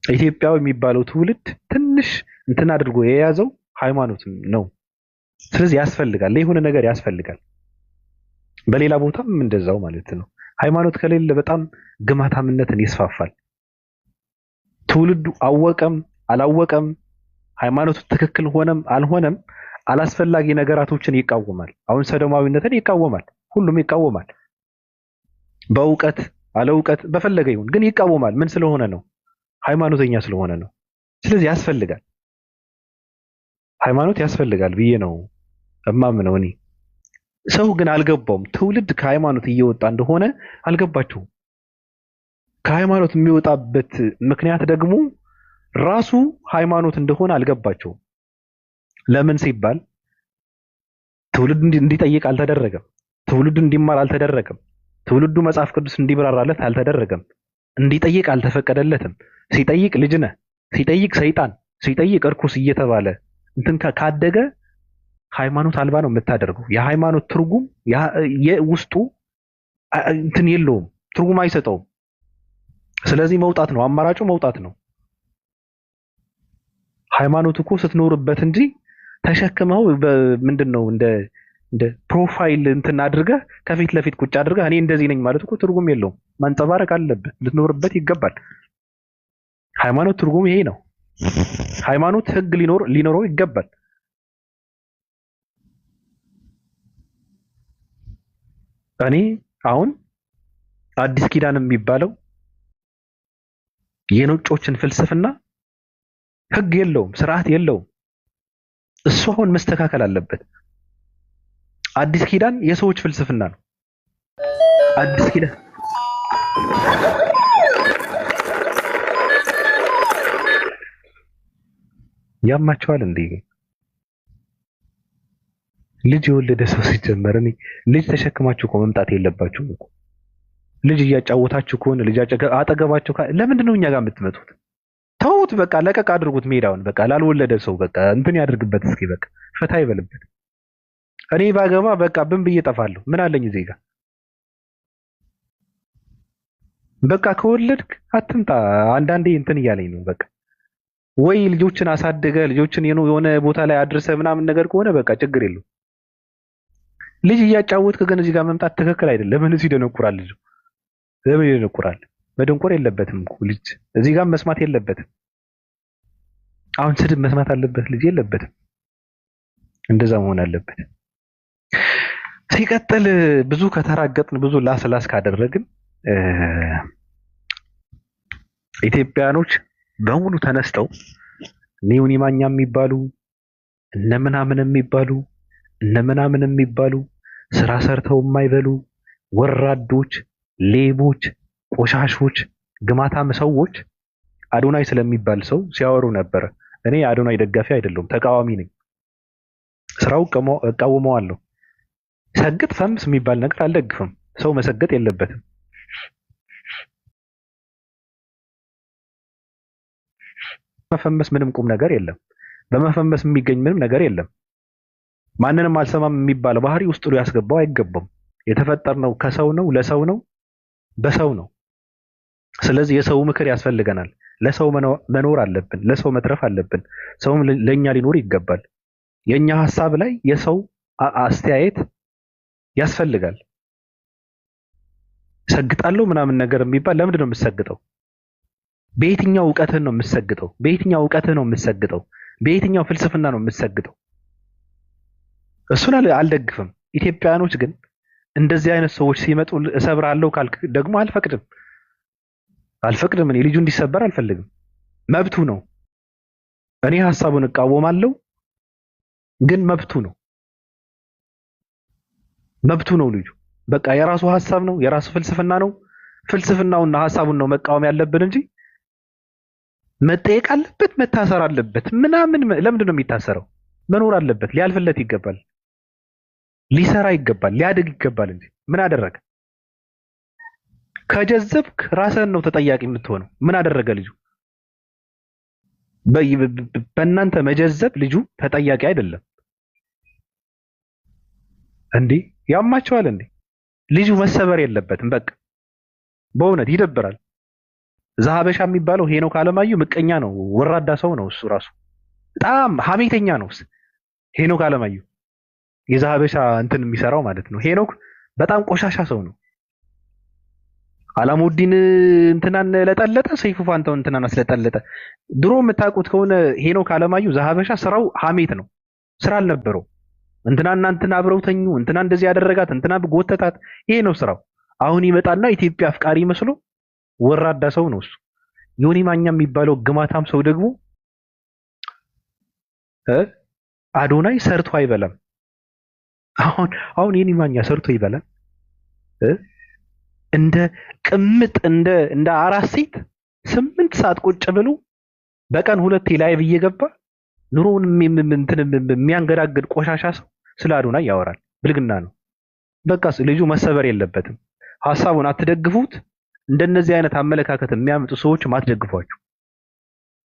ኢትዮጵያው የሚባለው ትውልድ ትንሽ እንትን አድርጎ የያዘው ሃይማኖት ነው። ስለዚህ ያስፈልጋል፣ ለሆነ ነገር ያስፈልጋል። በሌላ ቦታም እንደዛው ማለት ነው። ሃይማኖት ከሌለ በጣም ግማታምነትን ይስፋፋል። ትውልዱ አወቀም አላወቀም፣ ሃይማኖቱ ትክክል ሆነም አልሆነም አላስፈላጊ ነገራቶችን ይቃወማል። አሁን ሰዶማዊነትን ይቃወማል፣ ሁሉም ይቃወማል። በእውቀት አለእውቀት በፈለገ ይሁን ግን ይቃወማል። ምን ስለሆነ ነው? ሃይማኖተኛ ስለሆነ ነው። ስለዚህ ያስፈልጋል፣ ሃይማኖት ያስፈልጋል ብዬ ነው እማምነው እኔ። ሰው ግን አልገባውም። ትውልድ ከሃይማኖት እየወጣ እንደሆነ አልገባቸውም። ከሃይማኖት የሚወጣበት ምክንያት ደግሞ ራሱ ሃይማኖት እንደሆነ አልገባቸውም። ለምን ሲባል ትውልድ እንዲጠይቅ አልተደረገም። ትውልዱ እንዲማር አልተደረገም። ትውልዱ መጽሐፍ ቅዱስ እንዲብራራለት አልተደረገም። እንዲጠይቅ አልተፈቀደለትም። ሲጠይቅ ልጅ ነህ፣ ሲጠይቅ ሰይጣን፣ ሲጠይቅ እርኩስ እየተባለ እንትን ካደገ ሃይማኖት አልባ ነው የምታደርገው። የሃይማኖት ትርጉም ውስጡ እንትን የለውም፣ ትርጉም አይሰጠውም። ስለዚህ መውጣት ነው አማራጩ፣ መውጣት ነው። ሃይማኖት እኮ ስትኖርበት እንጂ ተሸክመው ምንድነው እንደ ፕሮፋይል እንትን አድርገህ ከፊት ለፊት ቁጭ አድርገህ እኔ እንደዚህ ነኝ ማለት እኮ ትርጉም የለውም። ማንጸባረቅ አለበት፣ ልትኖርበት ይገባል። ሃይማኖት ትርጉም ይሄ ነው። ሃይማኖት ህግ ሊኖረው ይገባል። እኔ አሁን አዲስ ኪዳን የሚባለው የነጮችን ፍልስፍና ህግ የለውም፣ ስርዓት የለውም። እሱ አሁን መስተካከል አለበት። አዲስ ኪዳን የሰዎች ፍልስፍና ነው። አዲስ ኪዳን ያማቸዋል እንዴ? ልጅ የወለደ ሰው ሲጀመር እኔ ልጅ ተሸክማችሁ እኮ መምጣት የለባችሁም እኮ። ልጅ እያጫወታችሁ ከሆነ ልጅ አጠገባችሁ ለምንድን ነው እኛ ጋር የምትመጡት? ተውት በቃ፣ ለቀቅ አድርጉት ሜዳውን። በቃ ላልወለደ ሰው በቃ እንትን ያድርግበት እስኪ፣ በቃ ፈታ ይበልበት። እኔ ባገባ በቃ ብን ብዬ ጠፋለሁ። ምን አለኝ እዚህ ጋር? በቃ ከወለድክ አትምጣ። አንዳንዴ እንትን እያለኝ ነው በቃ። ወይ ልጆችን አሳድገ ልጆችን የሆነ ቦታ ላይ አድርሰ ምናምን ነገር ከሆነ በቃ ችግር የለው። ልጅ እያጫወትክ ግን እዚህ ጋር መምጣት ትክክል አይደለም። ለምን ይደነቁራል? ልጅ ለምን ይደነቁራል? መደንቆር የለበትም እኮ ልጅ እዚህ ጋር መስማት የለበትም። አሁን ስድብ መስማት አለበት ልጅ? የለበትም። እንደዛ መሆን አለበት። ሲቀጥል ብዙ ከተራገጥን ብዙ ላስላስ ካደረግን ኢትዮጵያኖች በሙሉ ተነስተው ኒውኒ ማኛ የሚባሉ እነ ምናምን የሚባሉ ስራ ሰርተው የማይበሉ ወራዶች፣ ሌቦች፣ ቆሻሾች፣ ግማታም ሰዎች አዶናይ ስለሚባል ሰው ሲያወሩ ነበር። እኔ አዶናይ ደጋፊ አይደለሁም፣ ተቃዋሚ ነኝ። ስራው እቃወመዋለሁ። ሰግጥ ፈምስ የሚባል ነገር አልደግፍም። ሰው መሰገጥ የለበትም። መፈመስ ምንም ቁም ነገር የለም። በመፈመስ የሚገኝ ምንም ነገር የለም። ማንንም አልሰማም የሚባል ባህሪ ውስጥ ሊያስገባው አይገባም። የተፈጠርነው ከሰው ነው፣ ለሰው ነው፣ በሰው ነው። ስለዚህ የሰው ምክር ያስፈልገናል። ለሰው መኖር አለብን። ለሰው መትረፍ አለብን። ሰውም ለኛ ሊኖር ይገባል። የኛ ሐሳብ ላይ የሰው አስተያየት ያስፈልጋል። ሰግጣለሁ ምናምን ነገር የሚባል ለምንድን ነው የምትሰግጠው? በየትኛው እውቀትህ ነው የምትሰግጠው? በየትኛው እውቀትህ ነው የምትሰግጠው? በየትኛው ፍልስፍና ነው የምትሰግጠው? እሱን አልደግፍም። ኢትዮጵያኖች ግን እንደዚህ አይነት ሰዎች ሲመጡ እሰብራለሁ ካልክ ደግሞ አልፈቅድም። እኔ ልጁ እንዲሰበር አልፈልግም። መብቱ ነው። እኔ ሐሳቡን እቃወማለሁ፣ ግን መብቱ ነው። ልጁ በቃ የራሱ ሐሳብ ነው፣ የራሱ ፍልስፍና ነው። ፍልስፍናውና ሐሳቡን ነው መቃወም ያለብን እንጂ መጠየቅ አለበት፣ መታሰር አለበት ምናምን። ለምንድን ነው የሚታሰረው? መኖር አለበት። ሊያልፍለት ይገባል። ሊሰራ ይገባል። ሊያድግ ይገባል እንጂ ምን አደረገ? ከጀዘብክ ራስህን ነው ተጠያቂ የምትሆነው። ምን አደረገ ልጁ? በእናንተ መጀዘብ ልጁ ተጠያቂ አይደለም እንዴ? ያማቸዋል እንዴ? ልጁ መሰበር የለበትም። በቃ በእውነት ይደብራል። ዛሀበሻ የሚባለው ሄኖክ አለማየሁ ምቀኛ ነው፣ ወራዳ ሰው ነው። እሱ ራሱ በጣም ሀሜተኛ ነው። ሄኖክ አለማየሁ የዛሀበሻ እንትን የሚሰራው ማለት ነው። ሄኖክ በጣም ቆሻሻ ሰው ነው። አላሙዲን እንትናን ለጠለጠ፣ ሰይፉ ፋንታው እንትናን አስለጠለጠ። ድሮ የምታውቁት ከሆነ ሄኖክ አለማየሁ ዛሀበሻ ስራው ሀሜት ነው። ስራ አልነበረው። እንትናና እንትና አብረው ተኙ፣ እንትና እንደዚህ ያደረጋት፣ እንትና ጎተታት። ይሄ ነው ስራው። አሁን ይመጣና ኢትዮጵያ አፍቃሪ መስሎ ወራዳ ሰው ነው እሱ። ዮኒ ማኛ የሚባለው ግማታም ሰው ደግሞ አዶናይ ሰርቶ አይበላም። አሁን ዮኒ ማኛ ሰርቶ ይበላል? እንደ ቅምጥ እንደ አራስ ሴት 8 ሰዓት ቁጭ ብሎ በቀን 2 ላይቭ እየገባ ኑሮውን የሚያንገዳግድ ቆሻሻ ሰው ስለ አዶናይ ያወራል። ብልግና ነው። በቃ ልጁ መሰበር የለበትም። ሐሳቡን አትደግፉት። እንደነዚህ አይነት አመለካከት የሚያመጡ ሰዎች አትደግፏቸው።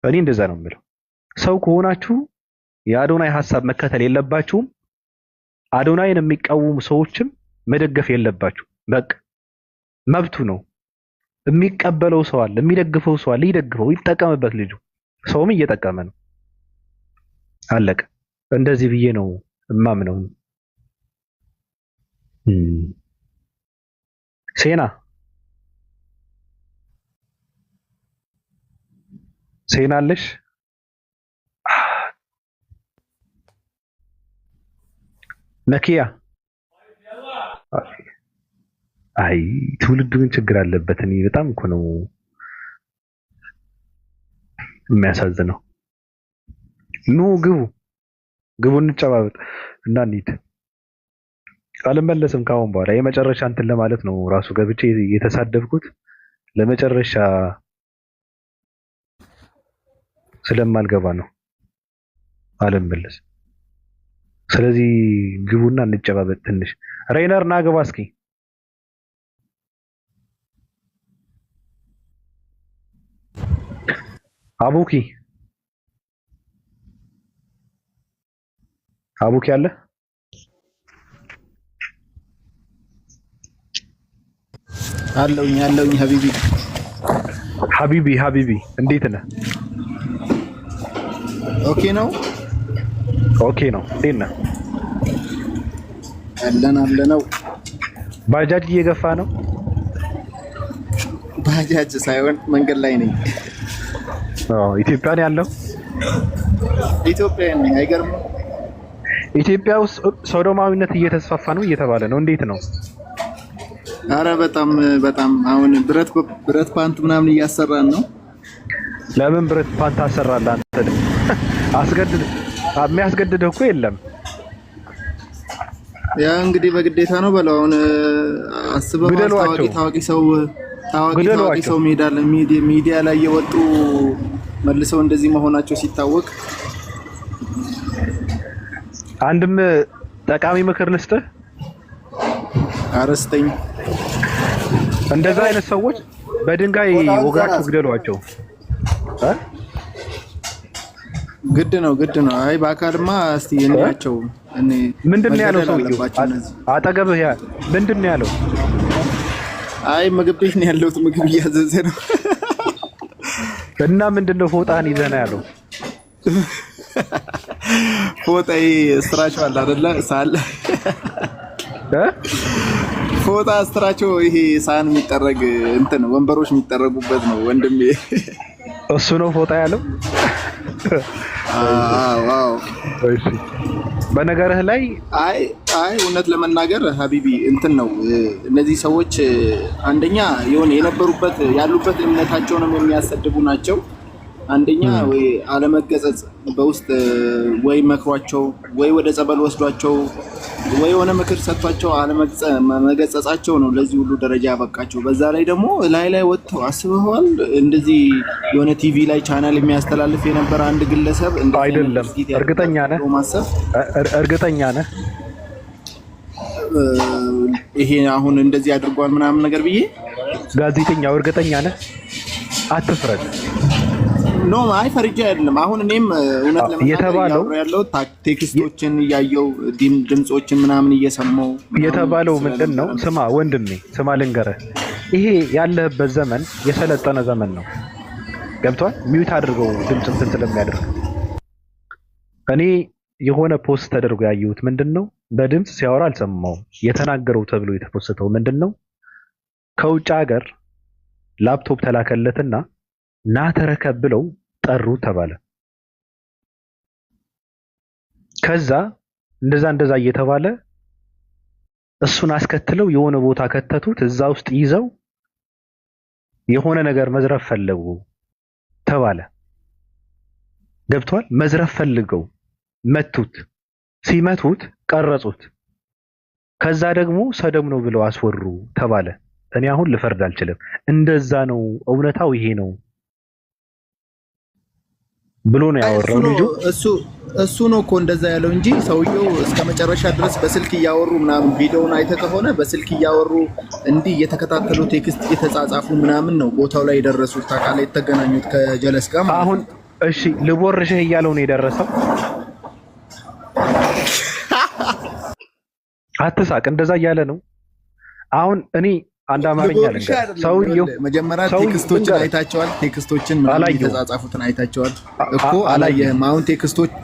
እኔ እንደዛ ነው የምለው። ሰው ከሆናችሁ የአዶናይ ሐሳብ መከተል የለባችሁም። አዶናይን የሚቃወሙ ሰዎችም መደገፍ የለባችሁ። በቃ መብቱ ነው። የሚቀበለው ሰው አለ፣ የሚደግፈው ሰው አለ። ይደግፈው፣ ይጠቀምበት። ልጁ ሰውም እየጠቀመ ነው። አለቀ። እንደዚህ ብዬ ነው እማምነው። ሴና ሴና አለሽ? ነኪያ አይ ትውልዱ ግን ችግር አለበት። እኔ በጣም እኮ ነው የሚያሳዝነው። ኑ ግቡ ግቡ፣ እንጨባበጥ እና እንሂድ። አልመለስም ካሁን በኋላ የመጨረሻ እንትን ለማለት ነው ራሱ ገብቼ የተሳደብኩት ለመጨረሻ ስለማልገባ ነው። አልመለስም። ስለዚህ ግቡና እንጨባበጥ ትንሽ። ሬይነር ና ግባ እስኪ። አቡኪ አቡኪ አለ? አለውኝ ሀቢቢ ሀቢቢ እንዴት ነህ? ኦኬ ነው እንዴት ነህ? አለነው። ባጃጅ እየገፋ ነው? ባጃጅ ሳይሆን መንገድ ላይ ነኝ። ኢትዮጵያ ነው ያለው? ኢትዮጵያ ነኝ። አይገርምም? ኢትዮጵያ ውስጥ ሶዶማዊነት እየተስፋፋ ነው እየተባለ ነው። እንዴት ነው? አረ በጣም አሁን ብረት ፓንት ምናምን እያሰራን ነው። ለምን ብረት ፓንት አሰራለህ አንተ? የሚያስገድድህ እኮ የለም። ያ እንግዲህ በግዴታ ነው በለው። አሁን አስበው ታዋቂ ሰው ሚዲያ ላይ የወጡ መልሰው እንደዚህ መሆናቸው ሲታወቅ አንድም ጠቃሚ ምክር ልስጥህ። አረስተኝ እንደዛ አይነት ሰዎች በድንጋይ ወግራችሁ ግደሏቸው። ግድ ነው። አይ በአካልማ እስቲ እንያቸው። ምንድነው ያለው ሰውዬው? አጠገብህ ምንድነው ያለው? አይ ምግብ ቤት ነው ያለሁት፣ ምግብ እያዘዘ ነው። እና ምንድነው ፎጣን ይዘህ ነው ያለው? ፎጣዬ ስትራቸው አለ አይደለ? ሳል ፎጣ ስትራቸው ይሄ ሳህን የሚጠረግ እንትን ወንበሮች የሚጠረጉበት ነው ወንድሜ። እሱ ነው ፎጣ ያለው? ዋው። እሺ በነገርህ ላይ አይ እውነት ለመናገር ሀቢቢ እንትን ነው እነዚህ ሰዎች አንደኛ የሆነ የነበሩበት ያሉበት እምነታቸውንም የሚያሰድቡ ናቸው። አንደኛ ወይ አለመገጸጽ በውስጥ ወይ መክሯቸው ወይ ወደ ጸበል ወስዷቸው ወይ የሆነ ምክር ሰጥቷቸው አለመገጸጻቸው ነው ለዚህ ሁሉ ደረጃ ያበቃቸው። በዛ ላይ ደግሞ ላይ ወጥተው አስበዋል። እንደዚህ የሆነ ቲቪ ላይ ቻናል የሚያስተላልፍ የነበረ አንድ ግለሰብ አይደለም። እርግጠኛ ነህ ይሄ አሁን እንደዚህ አድርጓል ምናምን ነገር ብዬ ጋዜጠኛው እርግጠኛ ነህ? አትፍረድ። ኖ አይ ፈርጃ አይደለም። አሁን እኔም እውነት ለመናገር ያለው ቴክስቶችን እያየው ድምጾችን ምናምን እየሰማው የተባለው ምንድነው? ስማ ወንድሜ፣ ስማ ልንገርህ፣ ይሄ ያለህበት ዘመን የሰለጠነ ዘመን ነው። ገብቷል? ሚውት አድርገው ድምጽ እንትን ስለሚያደርግ። እኔ የሆነ ፖስት ተደርጎ ያየሁት ምንድነው? በድምጽ ሲያወራ አልሰማውም። የተናገረው ተብሎ የተፖስተው ምንድነው? ከውጭ ሀገር ላፕቶፕ ተላከለትና ና ተረከብ ብለው ጠሩ ተባለ። ከዛ እንደዛ እየተባለ እሱን አስከትለው የሆነ ቦታ ከተቱት። እዛ ውስጥ ይዘው የሆነ ነገር መዝረፍ ፈለጉ ተባለ። ገብቷል? መዝረፍ ፈልገው መቱት። ሲመቱት ቀረጹት። ከዛ ደግሞ ሰደም ነው ብለው አስወሩ ተባለ። እኔ አሁን ልፈርድ አልችልም። እንደዛ ነው፣ እውነታው ይሄ ነው ብሎ ነው ያወራው ልጁ። እሱ ነው እኮ እንደዛ ያለው እንጂ ሰውየው እስከ መጨረሻ ድረስ በስልክ እያወሩ ምናምን ቪዲዮውን አይተህ ከሆነ በስልክ እያወሩ እንዲህ እየተከታተሉ ቴክስት እየተጻጻፉ ምናምን ነው ቦታው ላይ የደረሱት። ታውቃለህ፣ የተገናኙት ከጀለስ ጋር ማለት። አሁን እሺ ልቦርሽህ እያለው ነው የደረሰው። አትሳቅ፣ እንደዛ እያለ ነው። አሁን እኔ አንድ አማርኛ ልንገር። ሰውየው መጀመሪያ ቴክስቶችን አይታቸዋል። ቴክስቶችን ምናምን የተጻጻፉትን አይታቸዋል እኮ አላየህም? አሁን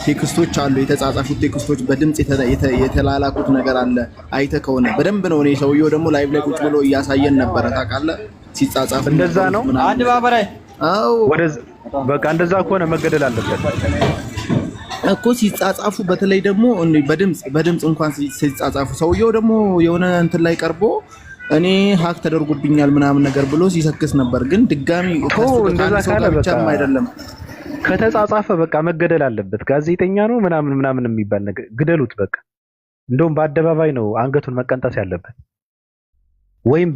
ቴክስቶች አሉ፣ የተጻጻፉት ቴክስቶች በድምጽ የተላላኩት ነገር አለ። አይተህ ከሆነ በደንብ ነው። እኔ ሰውየው ደግሞ ላይቭ ላይ ቁጭ ብሎ እያሳየን ነበረ። ታውቃለህ? ሲጻጻፍ እንደዛ ነው። አንድ ባበራይ አዎ፣ በቃ እንደዛ ከሆነ መገደል አለበት እኮ ሲጻጻፉ። በተለይ ደግሞ በድምጽ እንኳን ሲጻጻፉ ሰውየው ደግሞ የሆነ እንትን ላይ ቀርቦ እኔ ሀክ ተደርጎብኛል ምናምን ነገር ብሎ ሲሰክስ ነበር። ግን ድጋሚ እንደዛ ካለ ብቻም አይደለም ከተጻጻፈ በቃ መገደል አለበት። ጋዜጠኛ ነው ምናምን የሚባል ነገር ግደሉት በቃ። እንደውም በአደባባይ ነው አንገቱን መቀንጠስ ያለበት፣ ወይም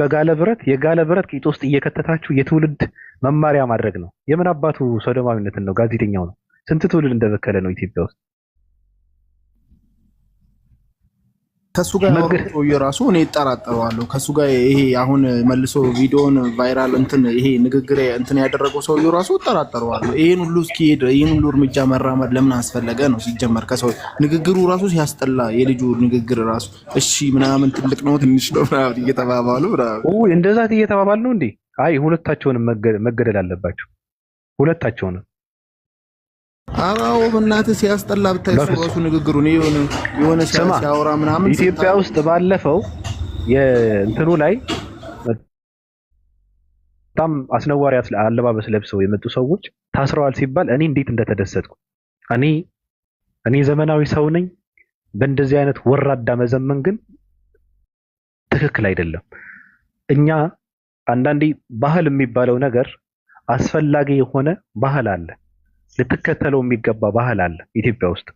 የጋለ ብረት ቂጥ ውስጥ እየከተታችሁ የትውልድ መማሪያ ማድረግ ነው። የምን አባቱ ሶዶማዊነትን ነው? ጋዜጠኛው ነው። ስንት ትውልድ እንደበከለ ነው ኢትዮጵያ ውስጥ። ከሱ ጋር ሰውዬው ራሱ እኔ እጠራጠረዋለሁ። ከሱ ጋር ይሄ አሁን መልሶ ቪዲዮን ቫይራል ይሄ ንግግር ያደረገው ሰውዬው ራሱ እጠራጠረዋለሁ። ይሄን ሁሉ እርምጃ መራመድ ለምን አስፈለገ ነው ሲጀመር። ከሰው ንግግሩ ራሱ ሲያስጠላ፣ የልጁ ንግግር ራሱ እሺ ምናምን ትልቅ ነው ትንሽ ነው ምናምን እየተባባሉ እንደዛ እየተባባሉ ነው እንዴ? አይ ሁለታቸውንም መገደል አለባቸው፣ ሁለታቸውንም። አራው በእናትህ ሲያስጠላ ብታይ ራሱ ንግግሩ ነው የሆነ ሲያወራ ምናምን። ኢትዮጵያ ውስጥ ባለፈው የእንትኑ ላይ በጣም አስነዋሪ አለባበስ ለብሰው የመጡ ሰዎች ታስረዋል ሲባል እኔ እንዴት እንደተደሰትኩ። እኔ ዘመናዊ ሰው ነኝ። በእንደዚህ አይነት ወራዳ መዘመን ግን ትክክል አይደለም። እኛ አንዳንዴ ባህል የሚባለው ነገር አስፈላጊ የሆነ ባህል አለ፣ ልትከተለው የሚገባ ባህል አለ ኢትዮጵያ ውስጥ።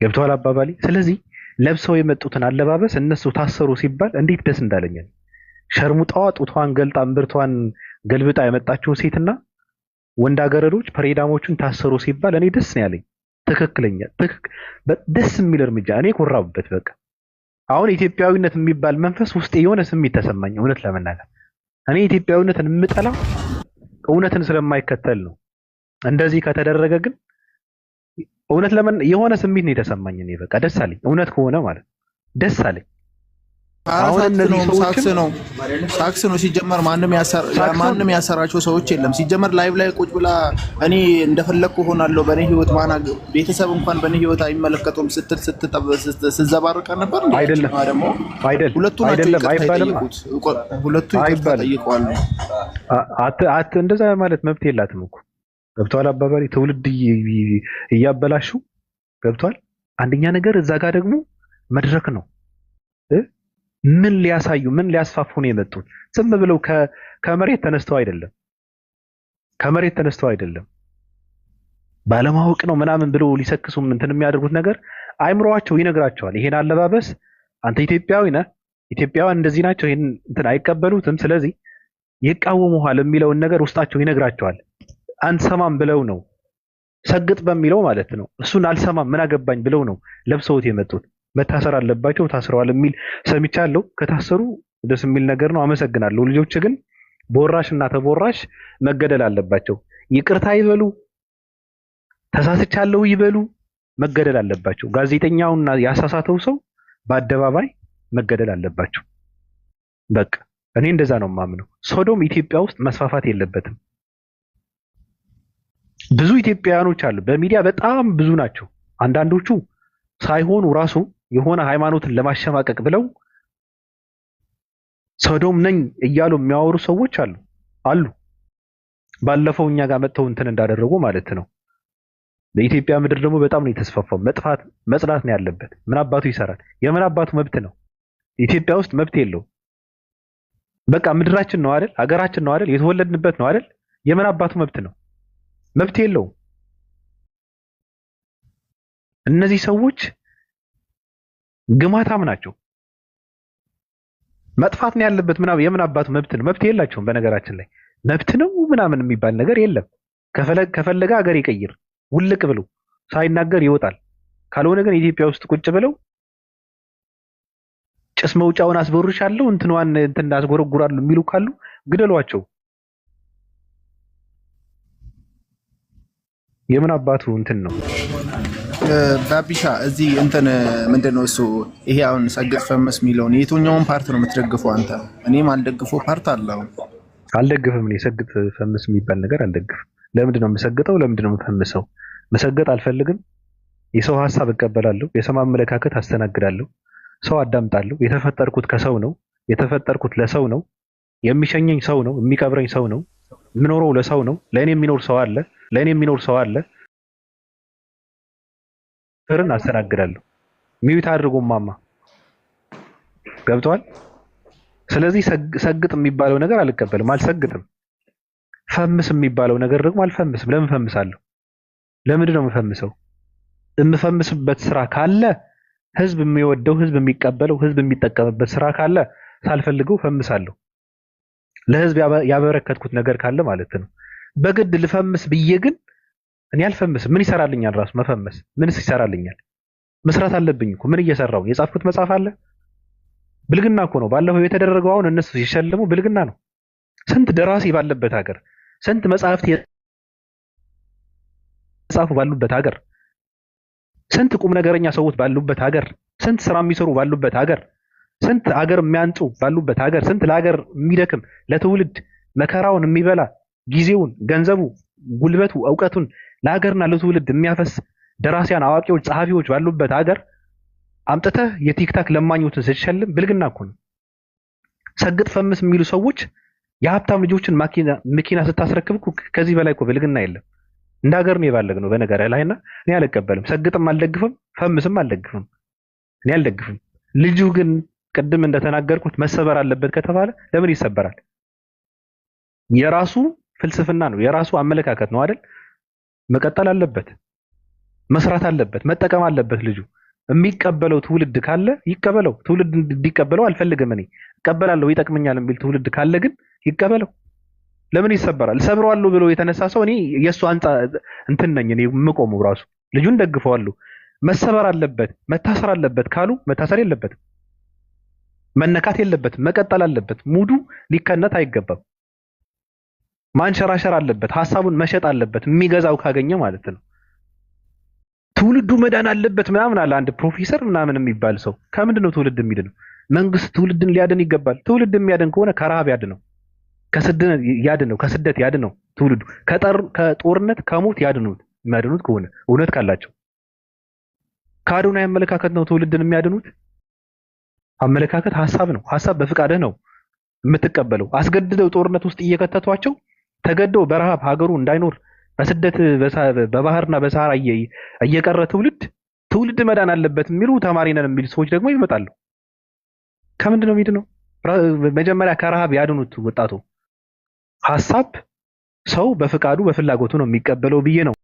ገብተዋል አባባሌ? ስለዚህ ለብሰው የመጡትን አለባበስ እነሱ ታሰሩ ሲባል እንዴት ደስ እንዳለኝ። ሸርሙጣዋ ጡቷን ገልጣ እምብርቷን ገልብጣ የመጣችውን ሴትና ወንዳገረዶች ፕሬዳሞቹን ታሰሩ ሲባል እኔ ደስ ነው ያለኝ። ትክክለኛ ደስ የሚል እርምጃ እኔ ኮራሁበት። በቃ አሁን ኢትዮጵያዊነት የሚባል መንፈስ ውስጥ የሆነ ስሜት ተሰማኝ። እውነት ለመናገር እኔ ኢትዮጵያዊነትን የምጠላው እውነትን ስለማይከተል ነው። እንደዚህ ከተደረገ ግን እውነት የሆነ ስሜት ነው የተሰማኝ። እኔ በቃ ደስ አለኝ። እውነት ከሆነ ማለት ደስ አለኝ። አሁን እነዚህ ሳክስ ነው ሲጀመር። ማንም ያሰራቸው ሰዎች የለም ሲጀመር። ላይቭ ላይ ቁጭ ብላ እኔ እንደፈለኩ ሆናለሁ በኔ ህይወት ቤተሰብ እንኳን በኔ ህይወት አይመለከቱም ስትል ስትዘባርቀ ነበር። አይደለም ሁለቱ ናቸው አይባልም። ሁለቱ ይጠይቀዋል። እንደዛ ማለት መብት የላትም እኮ። ገብቷል አባባሪ? ትውልድ እያበላሹ ገብቷል። አንደኛ ነገር እዛ ጋር ደግሞ መድረክ ነው። ምን ሊያሳዩ ምን ሊያስፋፉ ነው የመጡት? ዝም ብለው ከመሬት ተነስተው አይደለም ባለማወቅ ነው ምናምን ብለው ሊሰክሱም እንትን የሚያደርጉት ነገር አይምሮአቸው ይነግራቸዋል። ይሄን አለባበስ አንተ ኢትዮጵያዊ ነህ፣ ኢትዮጵያውያን እንደዚህ ናቸው፣ ይሄን እንትን አይቀበሉትም፣ ስለዚህ ይቃወሙሃል የሚለውን ነገር ውስጣቸው ይነግራቸዋል። አንሰማም ብለው ነው ሰግጥ በሚለው ማለት ነው። እሱን አልሰማም ምን አገባኝ ብለው ነው ለብሰውት የመጡት። መታሰር አለባቸው፣ ታስረዋል የሚል ሰምቻለሁ። ከታሰሩ ደስ የሚል ነገር ነው፣ አመሰግናለሁ። ልጆች ግን ቦራሽ እና ተቦራሽ መገደል አለባቸው። ይቅርታ ይበሉ፣ ተሳስቻለሁ ይበሉ፣ መገደል አለባቸው። ጋዜጠኛውና ያሳሳተው ሰው በአደባባይ መገደል አለባቸው። በቃ እኔ እንደዛ ነው የማምነው። ሶዶም ኢትዮጵያ ውስጥ መስፋፋት የለበትም። ብዙ ኢትዮጵያውያኖች አሉ በሚዲያ በጣም ብዙ ናቸው። አንዳንዶቹ ሳይሆኑ ራሱ የሆነ ሃይማኖትን ለማሸማቀቅ ብለው ሶዶም ነኝ እያሉ የሚያወሩ ሰዎች አሉ። ባለፈው እኛ ጋር መጥተው እንትን እንዳደረጉ ማለት ነው። በኢትዮጵያ ምድር ደግሞ በጣም ነው የተስፋፋው። መጽዳት ነው ያለበት። ምን አባቱ ይሰራል? የምን አባቱ መብት ነው? ኢትዮጵያ ውስጥ መብት የለው። በቃ ምድራችን ነው አይደል? ሀገራችን ነው አይደል? የተወለድንበት ነው አይደል? የምን አባቱ መብት ነው? መብት የለው። እነዚህ ሰዎች ግማታም ናቸው። መጥፋት ነው ያለበት ምናምን። የምን አባቱ መብት ነው? መብት የላቸውም። በነገራችን ላይ መብት ነው ምናምን የሚባል ነገር የለም። ከፈለገ ሀገር ይቀይር፣ ውልቅ ብሎ ሳይናገር ይወጣል። ካልሆነ ግን ኢትዮጵያ ውስጥ ቁጭ ብለው ጭስ መውጫውን አስበሩሻለሁ እንትን አስጎረጉራለሁ የሚሉ ካሉ ግደሏቸው። የምን አባቱ እንትን ነው? ባቢሻ እዚህ እንትን ምንድነው እሱ ይሄ አሁን ሰግጥ ፈመስ የሚለውን የትኛውን ፓርት ነው የምትደግፈው አንተ? እኔም አልደግፈው ፓርት አለው። አልደግፍም። እኔ ሰግጥ ፈመስ የሚባል ነገር አልደግፍም። ለምንድን ነው የምሰግጠው? ለምንድን ነው የምፈምሰው? መሰገጥ አልፈልግም። የሰው ሀሳብ እቀበላለሁ። የሰው አመለካከት አስተናግዳለሁ። ሰው አዳምጣለሁ። የተፈጠርኩት ከሰው ነው። የተፈጠርኩት ለሰው ነው። የሚሸኘኝ ሰው ነው። የሚቀብረኝ ሰው ነው። የምኖረው ለሰው ነው። ለእኔ የሚኖር ሰው አለ። ለእኔ የሚኖር ሰው አለ። ፍርን አስተናግዳለሁ። ሚዩት አድርጎ ማማ ገብቷል። ስለዚህ ሰግጥ የሚባለው ነገር አልቀበልም፣ አልሰግጥም። ፈምስ የሚባለው ነገር ደግሞ አልፈምስም። ለምን ፈምሳለሁ? ለምንድን ነው የምፈምሰው? የምፈምስበት ስራ ካለ ህዝብ የሚወደው፣ ህዝብ የሚቀበለው፣ ህዝብ የሚጠቀምበት ስራ ካለ ሳልፈልገው ፈምሳለሁ። ለህዝብ ያበረከትኩት ነገር ካለ ማለት ነው። በግድ ልፈምስ ብዬ ግን እኔ አልፈምስም። ምን ይሰራልኛል? ራሱ መፈመስ ምንስ ይሰራልኛል? መስራት አለብኝ እኮ። ምን እየሰራው? የጻፍኩት መጽሐፍ አለ። ብልግና እኮ ነው። ባለፈው የተደረገው አሁን እነሱ ሲሸልሙ ብልግና ነው። ስንት ደራሲ ባለበት ሀገር፣ ስንት መጽሐፍት የጻፉ ባሉበት ሀገር፣ ስንት ቁም ነገረኛ ሰዎች ባሉበት ሀገር፣ ስንት ስራ የሚሰሩ ባሉበት ሀገር፣ ስንት ሀገር የሚያንጹ ባሉበት ሀገር፣ ስንት ለሀገር የሚደክም ለትውልድ መከራውን የሚበላ ጊዜውን፣ ገንዘቡ፣ ጉልበቱ፣ እውቀቱን ለሀገርና ለትውልድ የሚያፈስ ደራሲያን፣ አዋቂዎች፣ ጸሐፊዎች ባሉበት ሀገር አምጥተህ የቲክታክ ለማኞችን ስትሸልም ብልግና እኮ ነው። ሰግጥ ፈምስ የሚሉ ሰዎች የሀብታም ልጆችን መኪና ስታስረክብ ከዚህ በላይ እኮ ብልግና የለም። እንደ ሀገር ነው የባለግነው በነገር ላይና እኔ አልቀበልም። ሰግጥም አልደግፍም፣ ፈምስም አልደግፍም። እኔ አልደግፍም። ልጁ ግን ቅድም እንደተናገርኩት መሰበር አለበት ከተባለ ለምን ይሰበራል? የራሱ ፍልስፍና ነው፣ የራሱ አመለካከት ነው አይደል? መቀጠል አለበት፣ መስራት አለበት፣ መጠቀም አለበት። ልጁ የሚቀበለው ትውልድ ካለ ይቀበለው። ትውልድ እንዲቀበለው አልፈልግም። እኔ እቀበላለሁ ይጠቅመኛል የሚል ትውልድ ካለ ግን ይቀበለው። ለምን ይሰበራል? ሰብረዋለሁ ብሎ የተነሳ ሰው እኔ የእሱ እንትን ነኝ እኔ የምቆመው ራሱ ልጁን ደግፈዋለሁ። መሰበር አለበት፣ መታሰር አለበት ካሉ መታሰር የለበትም፣ መነካት የለበትም፣ መቀጠል አለበት። ሙዱ ሊከነት አይገባም። ማንሸራሸር አለበት፣ ሀሳቡን መሸጥ አለበት፣ የሚገዛው ካገኘ ማለት ነው። ትውልዱ መዳን አለበት ምናምን አለ አንድ ፕሮፌሰር ምናምን የሚባል ሰው። ከምንድን ነው ትውልድ የሚድነው? መንግስት ትውልድን ሊያድን ይገባል። ትውልድ የሚያድን ከሆነ ከረሃብ ያድነው፣ ከስደት ያድነው፣ ከስደት ያድነው። ትውልዱ ከጦርነት ከሞት ያድኑት። የሚያድኑት ከሆነ እውነት ካላቸው ከአዶናይ አመለካከት ነው ትውልድን የሚያድኑት። አመለካከት ሀሳብ ነው። ሀሳብ በፍቃድህ ነው የምትቀበለው። አስገድደው ጦርነት ውስጥ እየከተቷቸው ተገደው በረሃብ ሀገሩ እንዳይኖር በስደት በባህርና በሰሃራ እየቀረ ትውልድ መዳን አለበት የሚሉ ተማሪ ነን የሚሉ ሰዎች ደግሞ ይመጣሉ። ከምንድን ነው የሚድነው? መጀመሪያ ከረሃብ ያድኑት ወጣቱ። ሀሳብ ሰው በፍቃዱ በፍላጎቱ ነው የሚቀበለው ብዬ ነው